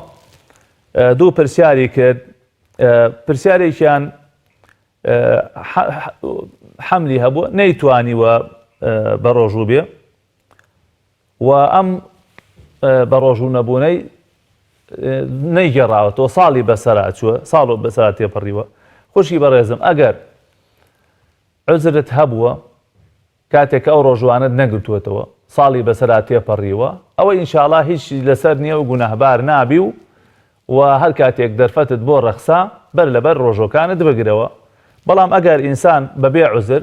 دوو پرسیاری کرد. پرسیارێکیان حەملی هەبووە نەیتوانیوە بە ڕۆژوو بێ و ئەم بە ڕۆژوو نەبوونەی نەیگەڕاوەتەوە ساڵی بەسەرا چووە، ساڵ بەسەرا تێپەڕیوە. خۆشی بەڕێزم ئەگەر عوزرت هەبووە کاتێک ئەو ڕۆژوانت نەگرتووەتەوە ساڵی بەسەرا تێپەڕیوە، ئەوە ئینشاءڵڵا هیچی لەسەر نییە و گونەهبار نابی و هەر کاتێک دەرفەتت بۆ ڕەخسا بەر لەبەر ڕۆژۆکانت بگرەوە. بەڵام ئەگەر ئینسان بەبێ عوزر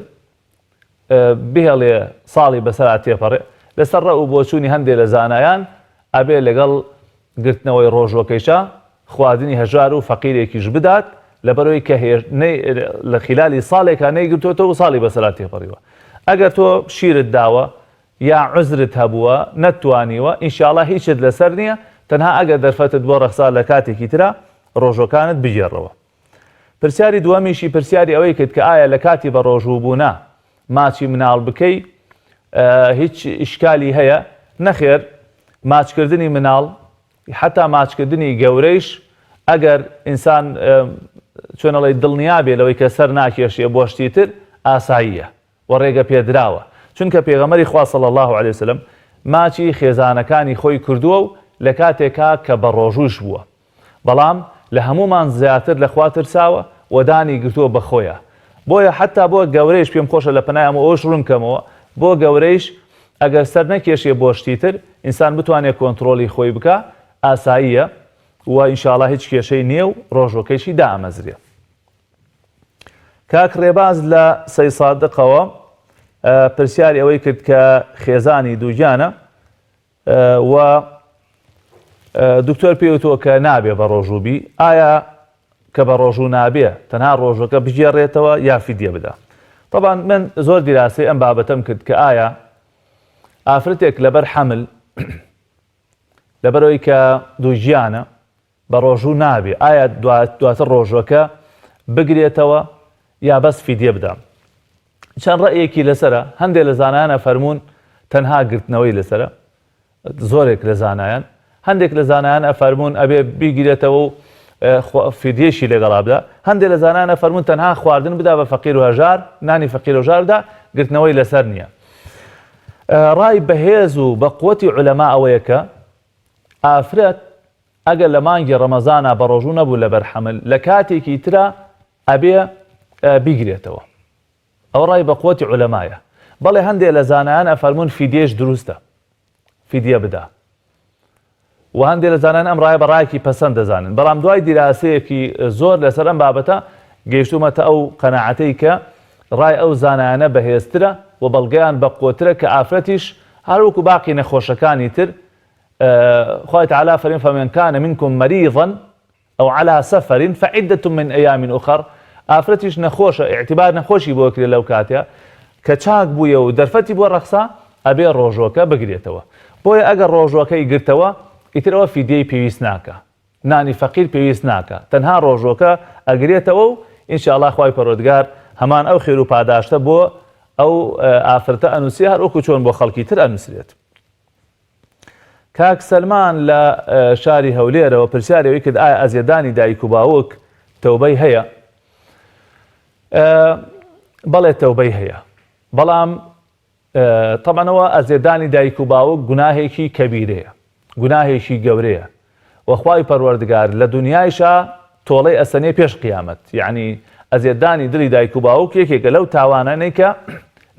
بهێڵێ ساڵی بەسەرا تێپەڕێ لەسەر ڕە و بۆچوونی هەندێک لە زانایان ئەبێ لەگەڵ گرتنەوەی ڕۆژۆکەیشە خواردنی هەژار و فەقیرێکیش بدات لەبەرەوەی کە لە خلالی ساڵێکە نەیگرتوێتەوە و ساڵی بەسەرا تێپەڕیوە. ئەگەر تۆ شیرت داوە یا عوزرت هەبووە نەتوانیوە ئینشاءڵڵا هیچت لەسەر نییە، تەنها ئەگەر دەرفەتت بۆ ڕەخسا لە کاتێکی ترە ڕۆژۆکانت بگێڕەوە. پرسیاری دووەمیشی پرسیاری ئەوەی کرد کە ئایا لە کاتی بە ڕۆژوو بوونا ماچی مناڵ بکەی هیچ ئیشکالی هەیە؟ نەخێر، ماچکردنی مناڵ حتا ماچکردنی گەورەیش ئەگەر ئینسان چۆنەڵی دڵنیا بێ لەوەی کە سەر ناکێشیە بۆ شتی تر ئاساییە و ڕێگە پێدراوە، چونکە پێغەمبەری خوا صلی الله علیه وسلم ماچی خێزانەکانی خۆی کردووە و لە کاتێکا کە بە ڕۆژووش بووە، بەڵام لە هەمومان زیاتر لە خوا ترساوە و دانی گرتووە بە خۆیە. بۆیە حتا بۆ گەورەیش پێم خۆشە لە پەنای ئەوەش ڕوونکەمەوە بۆ گەورەیش ئەگەر سەر نەکێشیە بۆ شتی تر ئینسان بتوانێت کۆنتترۆلی خۆی بکە ئاساییە و ئینشاءڵڵا هیچ کێشەی نییە و ڕۆژۆکەیشی دائەمەزرێ. کاک ڕێباز لە سەی سادقەوە پرسیاری ئەوەی کرد کە خێزانی دووگیانە و دکتۆر پێوتووە کە نابێ بە ڕۆژووبی، ئایا کە بە ڕۆژوو نابێ تەنها ڕۆژەکە بگێڕێتەوە یا فیدیە بدا؟ طبعا من زۆر دیراسی ئەم بابەتەم کرد کە ئایا ئافرەتێک لەبەر حەمل لەبەرەوەی کە دووگیانە بە ڕۆژوو نابێ ئایا دواتر ڕۆژەکە بگرێتەوە یا بەس فیدیە بدام؟ چەند ڕەیەکی لەسرە، هەندێک لە زانایانە فەرمونون تەنها گرتنەوەی لەسرە، زۆرێک لە زانایان، هەندێک لە زانایان ئەفەرمونون ئەبێ بیگرێتەوە و فیدیەشی لەگەڵا بدا، هەندێک لە زانایان ئەفەرمونون تەنها خواردن بدا بە فەقیر و هەژار، نانی فەقیر و هەژار بدا، گرتنەوەی لەسەر نییە. ڕای بەهێز و بە قووەتی عولەما ئەوەیە کە ئافرەت ئەگەر لە مانگی ڕەمەزانە بە ڕۆژوو نەبوو لە بەرحەمل لە کاتێکی ترە ئەبێ بیگرێتەوە. ئەو ڕای بە قووەتی عولەمایە. بەڵێ هەندێک لە زانایان ئەفەرمون فیدیەش دروستە، فیدیە بدا. و هەندێک لە زانایان ئەم ڕایە بە ڕایەکی پەسەند دەزانن. بەڵام دوای دیراسەیەکی زۆر لەسەر ئەم بابەتە گەیشتومەتە ئەو قەناعەتەی کە ڕای ئەو زانایانە بەهێزترە و بەڵگەیان بە قوترە کە ئافرەتیش هەروەکو باقی نەخۆشەکانی تر خوای تعالی فەرمێ فەمەن کان منکم مەریضا ئەو عەلا سەفەر فعدة من ئەیام ئوخەر ئافرەتیش نەخۆشە ئیعتیبار نەخۆشی بۆ کرێ لەو کاتێ کە چاک بوویە و دەرفەتی بۆ ڕەخسا ئەبێ ڕۆژۆکە بگرێتەوە. بۆیە ئەگەر ڕۆژۆکەی گرتەوە ئیترەوە فیدیەی پێویست ناکە، نانی فەقیر پێویست ناکە، تەنها ڕۆژۆکە ئەگرێتەوە و ئینشاءڵڵا خوای پەروەردگار هەمان ئەو خێر و پاداشتە بۆ ئەو ئافرەتە ئەنووسێ هەروەکو چۆن بۆ خەڵکی تر ئەنووسرێت. کاک سەلمان لە شاری هەولێرەوە پرسیارەوەی کرد ئایا ئەزیێدانی دایک و باوک تەوبەی هەیە؟ بەڵێ تەوبەی هەیە، بەڵام تەمەنەوە ئەزیێدانی دایک و باوک گوناهێکی کەبیرەیە، گوناهێکی گەورەیە وەخوای پەروەردگار لە دنیایشا تۆڵەی ئەسەنێ پێش قیامەت. یعنی ئەزیێدانی دڵی دایک و باوک یەکێکە لەو تاوانانەی کە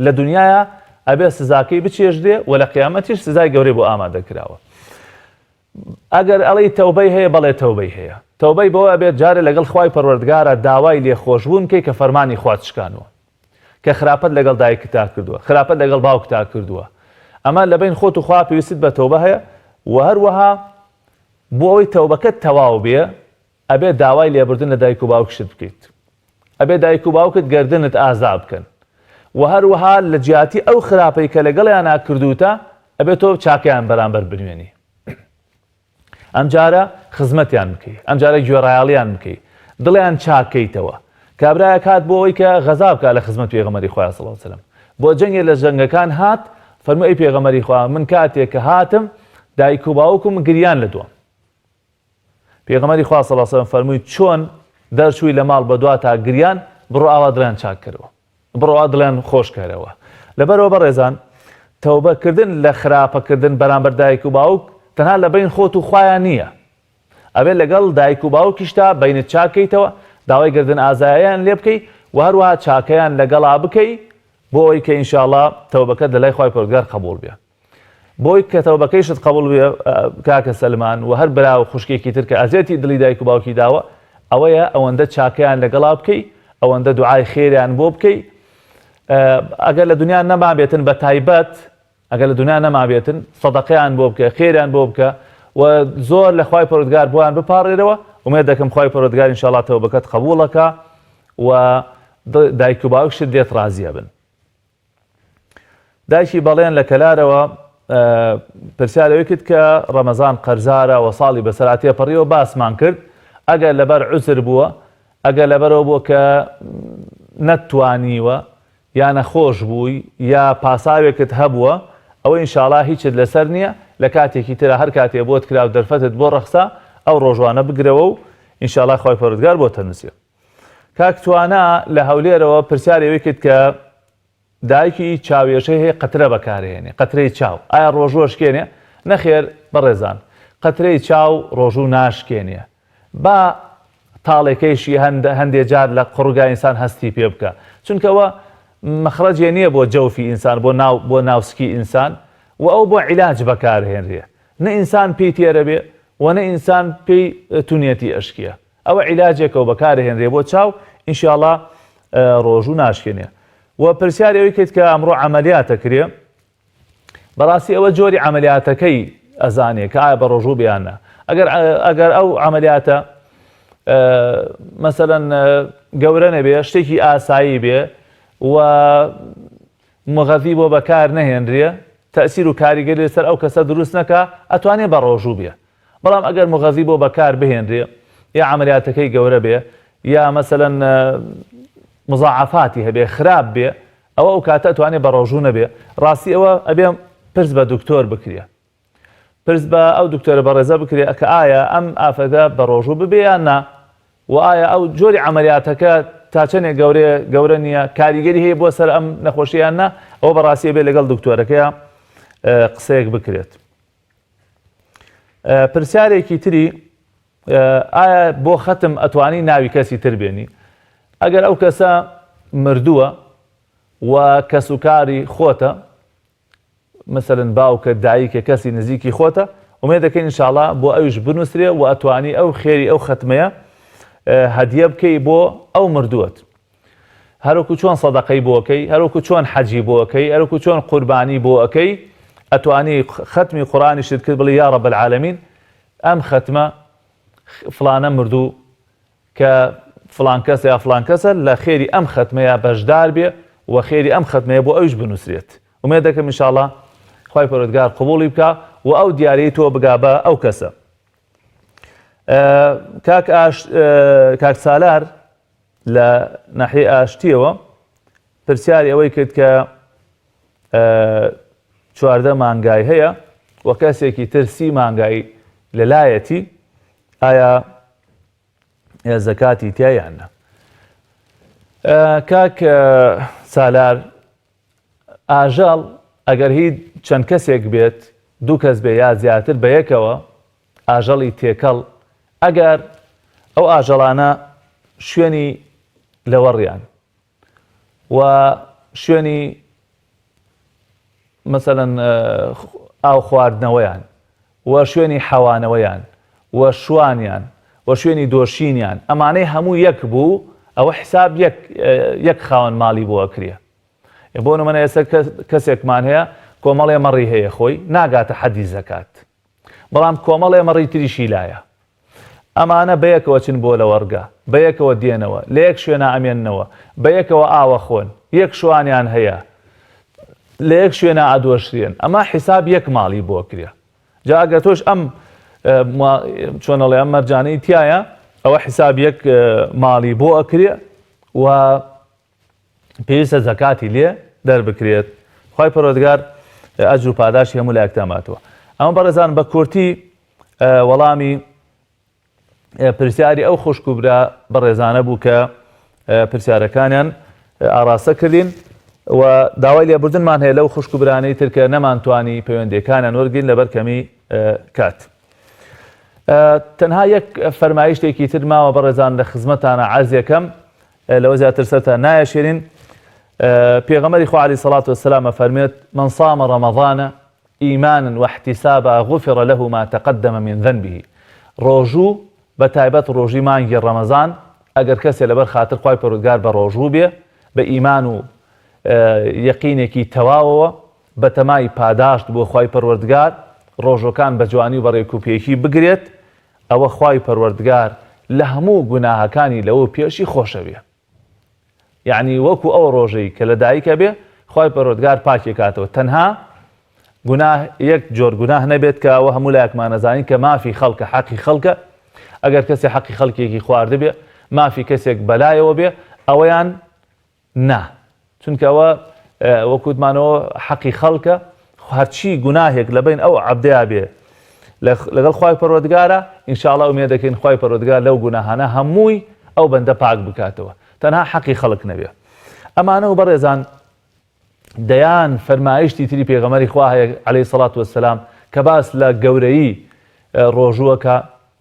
لە دنیاە ئەبێ سزاکەی بچێژدێ و لە قیامەتیش سزای گەورەی بۆ ئامادەکراوە. ئەگەر ئەڵی تەوبەی هەیە بەڵێ تەوبەی هەیە. تەوبەی بەوە ئەبێت جارێ لەگەڵ خوای پەروەردگارە داوای لێخۆشبوون کەی کە فەرمانی خوا تشکانوە، کە خراپەت لەگەڵ دایکتا کردووە، خراپەت لەگەڵ باوکتا کردووە. ئەمە لە بین خۆت و خوا پێویستت بە تەوبە هەیە و هەروەها بۆ ئەوەی تەوبەکەت تەواو بێ ئەبێت داوای لێبوردن لە دایک و باوکشت بکەیت، ئەبێت دایک و باوکت گەردنت ئازا بکەن و هەروەها لە جیاتی ئەو خراپەی کە لەگەڵیان کردوتە ئەبێت تۆ چاکەیان بەرامبەر بنوێنی. ئەم جارە خزمەتیان بکەی، ئەم جارە گوێڕایاڵیان بکەی، دڵیان چاکەیتەوە. کابرایە کات بۆ ئەوەی کە غەزا بکات لە خزمەت پێغەمبەری خوا صلی الله علیه و سلم. بۆ جەنگێ لە جەنگەکان هات فەرمووی ئەی پێغەمبەری خوا من کاتێک کە هاتم دایک و باوکم گریان لە دووەم. پێغەمبەری خوا صلی الله علیه و سلم فەرمووی چۆن دەرچووی لە ماڵ بە دوا تا گریان بڕۆ ئاوا دڵیان چاک کەرەوە، بڕۆ ئاوا دڵیان خۆش کەرەوە. لەبەرەوە بەڕێزان تەوبەکردن لە خراپەکردن بەرامبەر دایک و باوک تەنها لە بین خۆت و خوایان نییە، ئەبێت لەگەڵ دایک و باوکیشتا بینت چاکەیتەوە، داوای گردن ئازاییان لێ بکەی و هەروەها چاکەیان لەگەڵا بکەی بۆ ئەوەی کە ئینشاءڵڵا تەوبەکەت لە لای خوای پەروەردگار قبوڵ بێ. بۆی کە تەوبەکەیشت قبوڵ بێ کاکە سەلمان و هەر برا و خوشکێکی تر کە ئەزیەتی دڵی دایک و باوکی داوە ئەوەیە ئەوەندە چاکەیان لەگەڵا بکەی، ئەوەندە دوعای خێریان بۆ بکەی. ئەگەر لە دنیا نەمابێتن بە تایبەت، ئەگەر لە دنیا نەمابێتن سەدەقەیان بۆ بکە، خێریان بۆ بکە و زۆر لە خوای پەروەردگار بۆیان بپارڕێرەوە. ومێد دەکەم خوای پەروەردگار ئینشاءڵڵا تەوبەکەت قبوڵەکە و دایک و باوکشت دێت ڕازیە بن. دایکی بەڵێن لە کەلارەوە پرسیارەوەی کرد کە ڕەمەزان قەرزارە و ساڵی بەسەراتیە پەڕیەوە باسمان کرد ئەگەر لەبەر عوزر بووە، ئەگەر لەبەرەوە بووە کە نەتوانیوە یا نەخۆش بووی یا پاساوێکت هەبووە ئەوە ئینشاءڵڵا هیچت لەسەر نییە، لە کاتێکی ترە هەر کاتێ بۆت کرا و دەرفەتت بۆ ڕەخسا ئەو ڕۆژوانە بگرەوە و ئینشاءڵڵا خوای پەروەردگار بۆ تەنووسێ. کاک توانە لە هەولێرەوە پرسیارێوی کرد کە دایکی چاوێشەی هەیە قەترە بەکارهێنێ، قەترەی چاو ئایا ڕۆژوە شکێنێ؟ نەخێر بەڕێزان، قەترەی چاو ڕۆژوو ناشکێنێ، با تاڵێکەیشی هەندێک جار لە قوڕگای ئینسان هەستی پێ بکە، چونکەوە مەخرەجێ نییە بۆ جەوفی ئینسان، بۆ ناوسکی ئینسان و ئەو بۆ عیلاج بەکارهێنرێ، نە ئینسان پێی تێرە بێ و نە ئینسان پێی تونێتی ئەشکیە. ئەوە عیلاجێکە و بەکارهێنرێ بۆ چاو ئینشاءڵڵا ڕۆژوو ناشکێنێ. و پرسیارەوەی کرد کە ئەمڕۆ عەمەلیاتە کرێ، بەڕاستی ئەوە جۆری عەمەلیاتەکەی ئەزانێ کە ئایا بە ڕۆژوو بیانە. ئەگەر ئەو عەمەلیاتە مەسەلەن گەورە نەبێ، شتێکی ئاسایی بێ و مغەذی بۆ بەکار نەهێنرێ، تەئسیر و کاریگەری لەسەر ئەو کەسە دروست نەکا، ئەتوانێ بە ڕۆژوو بێ. بەڵام ئەگەر مغەذی بۆ بەکار بهێنرێ یا عەمەلیاتەکەی گەورە بێ یا مەسەلەن مزاعفاتی هەبێ خراپ بێ ئەوە ئەو کاتە ئەتوانێ بە ڕۆژوو نەبێ. ڕاستی ئەوە ئەبێ پرس بە دکتۆر بکرێ، پرس بە ئەو دکتۆرە بەڕێزە بکرێ کە ئایا ئەم ئافەتە بە ڕۆژوو ببێ یان نا، و ئایا ئەو جۆری عەمەلیاتەکە تا چەندێک گەورە نییە، کاریگەری هەیە بۆ سەر ئەم نەخۆشییان نا، ئەوە بەڕاستی بێ لەگەڵ دکتۆرەکەیە قسەیەک بکرێت. پرسیارێکی تری ئایا بۆ ختم ئەتوانی ناوی کەسی تر بێنی ئەگەر ئەو کەسە مردووە و کەسوکاری خۆتە مثلەن باوکە دایکە کەسی نزیکی خۆتە ومێ دەکەین ئینشاءڵڵا بۆ ئەوش بنووسرێ و ئەتوانی ئەو خێری ئەو ختمەیە هەدیە بکەی بۆ ئەو مردووت هەروکو چۆن سەدەقەی بۆکەی هەروکو چۆن حەجی بۆکەی هەروکو چۆن قوربانی بۆکەی ئەتوانی ختمی قورآنی شت کرد بڵێ یا رب العالمین ئەم ختمە فلانە مردوو کە فلان کەسە یا فلان کەسە لە خێری ئەم ختمەیە بەشدار بێ و خێری ئەم ختمەیە بۆ ئەوش بنووسرێت ومێ دەکەم ئینشاءڵڵا خوای پەروەردگار قبوڵی بکە و ئەو دیارەی تۆ بگا بە ئەو کەسە. کاک سالار لە ناحیە ئاشتیەوە پرسیاری ئەوەی کرد کە 14 مانگای هەیە و کەسێکی تر 30 مانگای لەلایەتی ئایا زەکاتی تیایان نە. کاک سالار ئاژەڵ ئەگەر هیچ چەند کەسێک بێت دوو کەس بێ یا زیاتر بە یەکەوە ئاژەڵی تێکەڵ ئەگەر ئەو ئاژەڵانە شوێنی لەوەڕیان و شوێنی مثلەن ئاو خواردنەوەیان و شوێنی حەوانەوەیان و شوانیان و شوێنی دۆشینیان ئەمانەی هەموو یەک بوو ئەوە حساب یەک خاوەن ماڵی بۆ ئەکرێ. بۆ نمونە ئێستا کەسێکمان هەیە کۆمەڵێ مەڕی هەیە خۆی ناگاتە حەدی زەکات بەڵام کۆمەڵێ مەڕی تریشی لایە ئەمانە بەیەکەوە چن بۆ لە وەرگە بەیەکەوە دێنەوە لە یەک شوێنە ئەمێننەوە بەیەکەوە ئاوە خۆن یەک شوانیان هەیە لە یەک شوێنە ئادۆشرێن ئەمە حیساب یەک ماڵی بۆ کرێ. جا ئەگەر تۆش ئەم چۆنەڵێ ئەم مەرجانەی تایە ئەوە حیساب یەک ماڵی بۆ ئەکرێ و پێویستە زەکاتی لێ دەربکرێت. خوای پەروەردگار ئەجر و پاداشی هەموو لایەکتاماتەوە. ئەمە بەڕێزان بە کورتی وەڵامی پرسیاری ئەو خوشک و برا بەڕێزانە بوو کە پرسیارەکانیان ئاڕاستە کردین و داوای لێبوردنمان هەیە لەو خوشک و برانەی تر کە نەمانتوانی پەیوەندیەکانیان وەرگین لەبەر کەمی کات. تەنها یەک فەرمایشتێکی تر ماوە بەڕێزان لە خزمەتانە عەرزێکەم لەوە زیاتر سەرتان نایەشێنین. پێغەمبەری خوا عەلەیهی سەڵات وەسەلام فەرمێت من صام رمضان إيمانا واحتسابا غفر له ما تقدم من ذنبه. ڕۆژوو بە تایبەت ڕۆژی مانگی ڕەمەزان ئەگەر کەسێ لەبەر خاتر خوای پەروەردگار بە ڕۆژوو بێ بە ئیمان و یەقینێکی تەواوەوە بە تەمای پاداشت بۆ خوای پەروەردگار ڕۆژەکان بە جوانی و بە ڕێکوپێکی بگرێت ئەوە خوای پەروەردگار لە هەموو گوناهەکانی لەوە پێشی خۆشەوێ. یعنی وەکو ئەو ڕۆژەی کە لە دایکە بێ خوای پەروەردگار پاکێکاتەوە تەنها گوناه یەک جۆر گوناه نەبێت کە ئەوە هەموو لایەکمان نەزانین کە مافی خەڵکە حەقی خەڵکە ئەگەر کەسێک حەقی خەڵکێکی خواردە بێ مافی کەسێک بەلایەوە بێ ئەوەیان نا چونکە ئەوە وەکوتمانەوە حەقی خەڵکە هەرچی گوناهێک لەبین ئەو عەبدەیە بێ لەگەڵ خوای پەروەردگارە ئینشاءڵڵا ئومێد دەکەین خوای پەروەردگار لەو گوناهانە هەمووی ئەو بەندە پاک بکاتەوە تەنها حەقی خەڵک نەبێ. ئەمانە و بەڕێزان دەیان فەرمایشتی تری پێغەمبەری خوا هەیە عەلەیهی سەڵات وەسەلام کە باس لە گەورەیی ڕۆژووەکە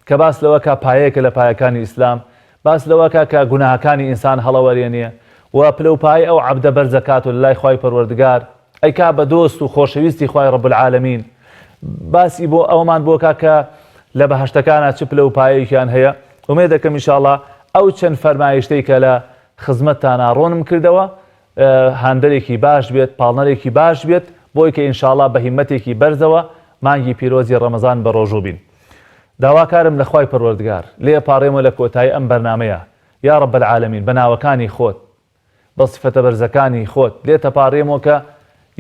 کە باس لەوەکە پایەیەکە لە پایەکانی ئیسلام باس لەوەکە کە گوناهەکانی ئینسان هەڵەوەرێنێ و پلەپای ئەو عەبدە بەرزەکات و لای خوای پەروەردگار ئەیکا بە دۆست و خۆشەویستی خوای ڕەب العالەمین باسی بۆ ئەومان بۆکە کە لە بەهەشتەکانە چ پلەپایەکیان هەیە. ومێ دەکەم ئینشاءڵڵا ئەو چەند فەرمایشتەی کە لە خزمەتتانە ڕۆنم کردەوە هاندەرێکی باش بێت پاڵنەرێکی باش بێت بۆی کە ئینشاءڵڵا بە هیممەتێکی بەرزەوە مانگی پیرۆزی ڕەمەزان بە ڕۆژوو بین. داواکارم لە خوای پەروەردگار لێ پاڕێمە لە کۆتایی ئەم بەرنامەیە یا رب العالمین بە ناوەکانی خۆت بە سفەتە بەرزەکانی خۆت لێ تەپاڕێمەوە کە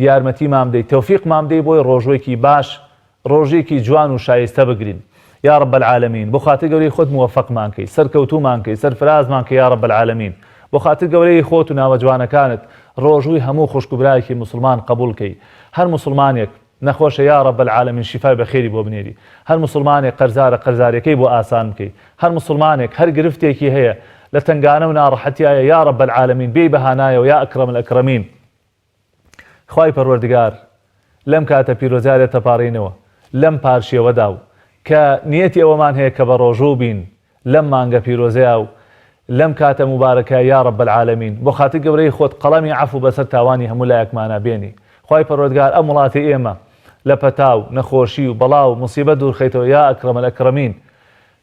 یارمەتی مام بدەیت تەوفیق مام بدەیت بۆی ڕۆژوەیەکی باش ڕۆژێکی جوان و شایستە بگرین یا رب العالمین بۆ خاتر گەورەی خۆت موفەقمان کەی سەرکەوتومان کەی سەرفرازمان کە یا رب العالمین بۆ خاتر گەورەی خۆت و ناوە جوانەکانت ڕۆژووی هەموو خوشک و برایەکی موسڵمان قبول کەی هەر موسڵمانێک نەخۆشە یا رب العالمین شیفای بەخێری بۆ بنێری هەر موسڵمانێک قەرزارە قەرزارەکەی بۆ ئاسان بکەی هەر موسڵمانێک هەر گرفتێکی هەیە لە تنگانە و ناڕەحەتیایە یا رب العالمین بێی بەهانایەوە یا ئەکرەم الئەکرەمین خوای پەروەردگار لەم کاتە پیرۆزیارێ تەپاڕینەوە لەم پارشێوەدا و کە نیەتی ئەوەمان هەیە کە بە ڕۆژوو بین لەم مانگە پیرۆزەیە و لەم کاتە مبارەکە یا رب العالمین بۆ خاتی گەورەی خۆت قەڵەمی عەفو بەسەر تاوانی هەموو لایەکمانە بێنی. خوای پەروەردگار ئەم وڵاتی ئێمە لە پەتاو نەخۆشی و بەڵاو و موسیبەت دوورخەیتەوە یا ئەکرەمە الئەکرەمین.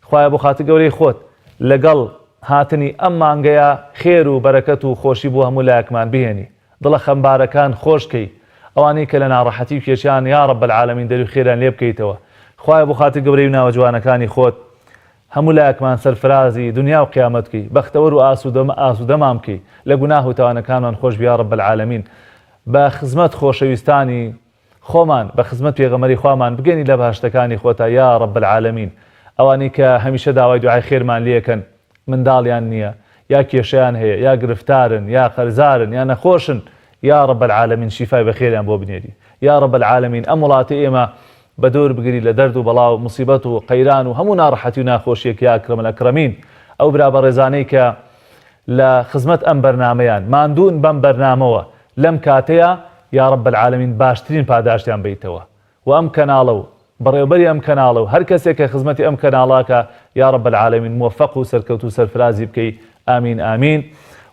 خوایە بۆ خاتی گەورەی خۆت لەگەڵ هاتنی ئەم مانگەیە خێر و بەرەکەت و خۆشی بۆ هەموو لایەکمان بهێنی، دڵە خەمبارەکان خۆشکەی، ئەوانەی کە لە ناڕەحەتی و کێشیان یا رب العالمین دەری خێران لێ بکەیتەوە. خوایە بۆ خاتی گەورەی و ناوە جوانەکانی خۆت هەموو لایەکمان سەرفرازی دنیا و قیامەتکەی، بەختەوەر و ئاسوودەمان بکەی، لە گوناه و تاوانەکانمان خۆش بی یا رب العالمین. بە خزمەت خۆشەویستانی خۆمان بە خزمەت پێغەمبەری خوامان بگەنی لە بەهەشتەکانی خۆتە یا رب العالمین. ئەوانەی کە هەمیشە داوای دوعای خێرمان لێکەن، منداڵیان نییە یا کێشیان هەیە یا گرفتارن یا خەرزارن یا نەخۆشن، یا رب العالمین شیفای بەخێریان بۆ بنێری. یا رب العالمین ئەم وڵاتی ئێمە بە دۆر بگری لە دەرد و بەڵاو موسیبەت و قەیران و هەموو ناڕەحەتی و ناخۆشیێک یا ئەکرەمە الئەکرەمین. ئەو برا بەڕێزانەی کە لە خزمەت ئەم بەرنامەیان ماندوون بەم بەرنامەوە لەم کاتەیە یا رب العالمین باشترین پاداشتیان بیتەوە و ئەم کەناڵە و بەڕێوەبەری ئەم کەناڵە و هەر کەسێک کە خزمەتی ئەم کەناڵاکە یا رب العالمین موفق و سەرکەوت و سەرفرازی بکەی. آمین آمین.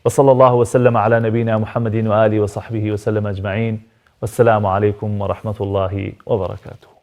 وصلى الله وسلم على نبينا محمد وآله وصحبه وسلم أجمعين. والسلام عليكم ورحمة الله وبركاته.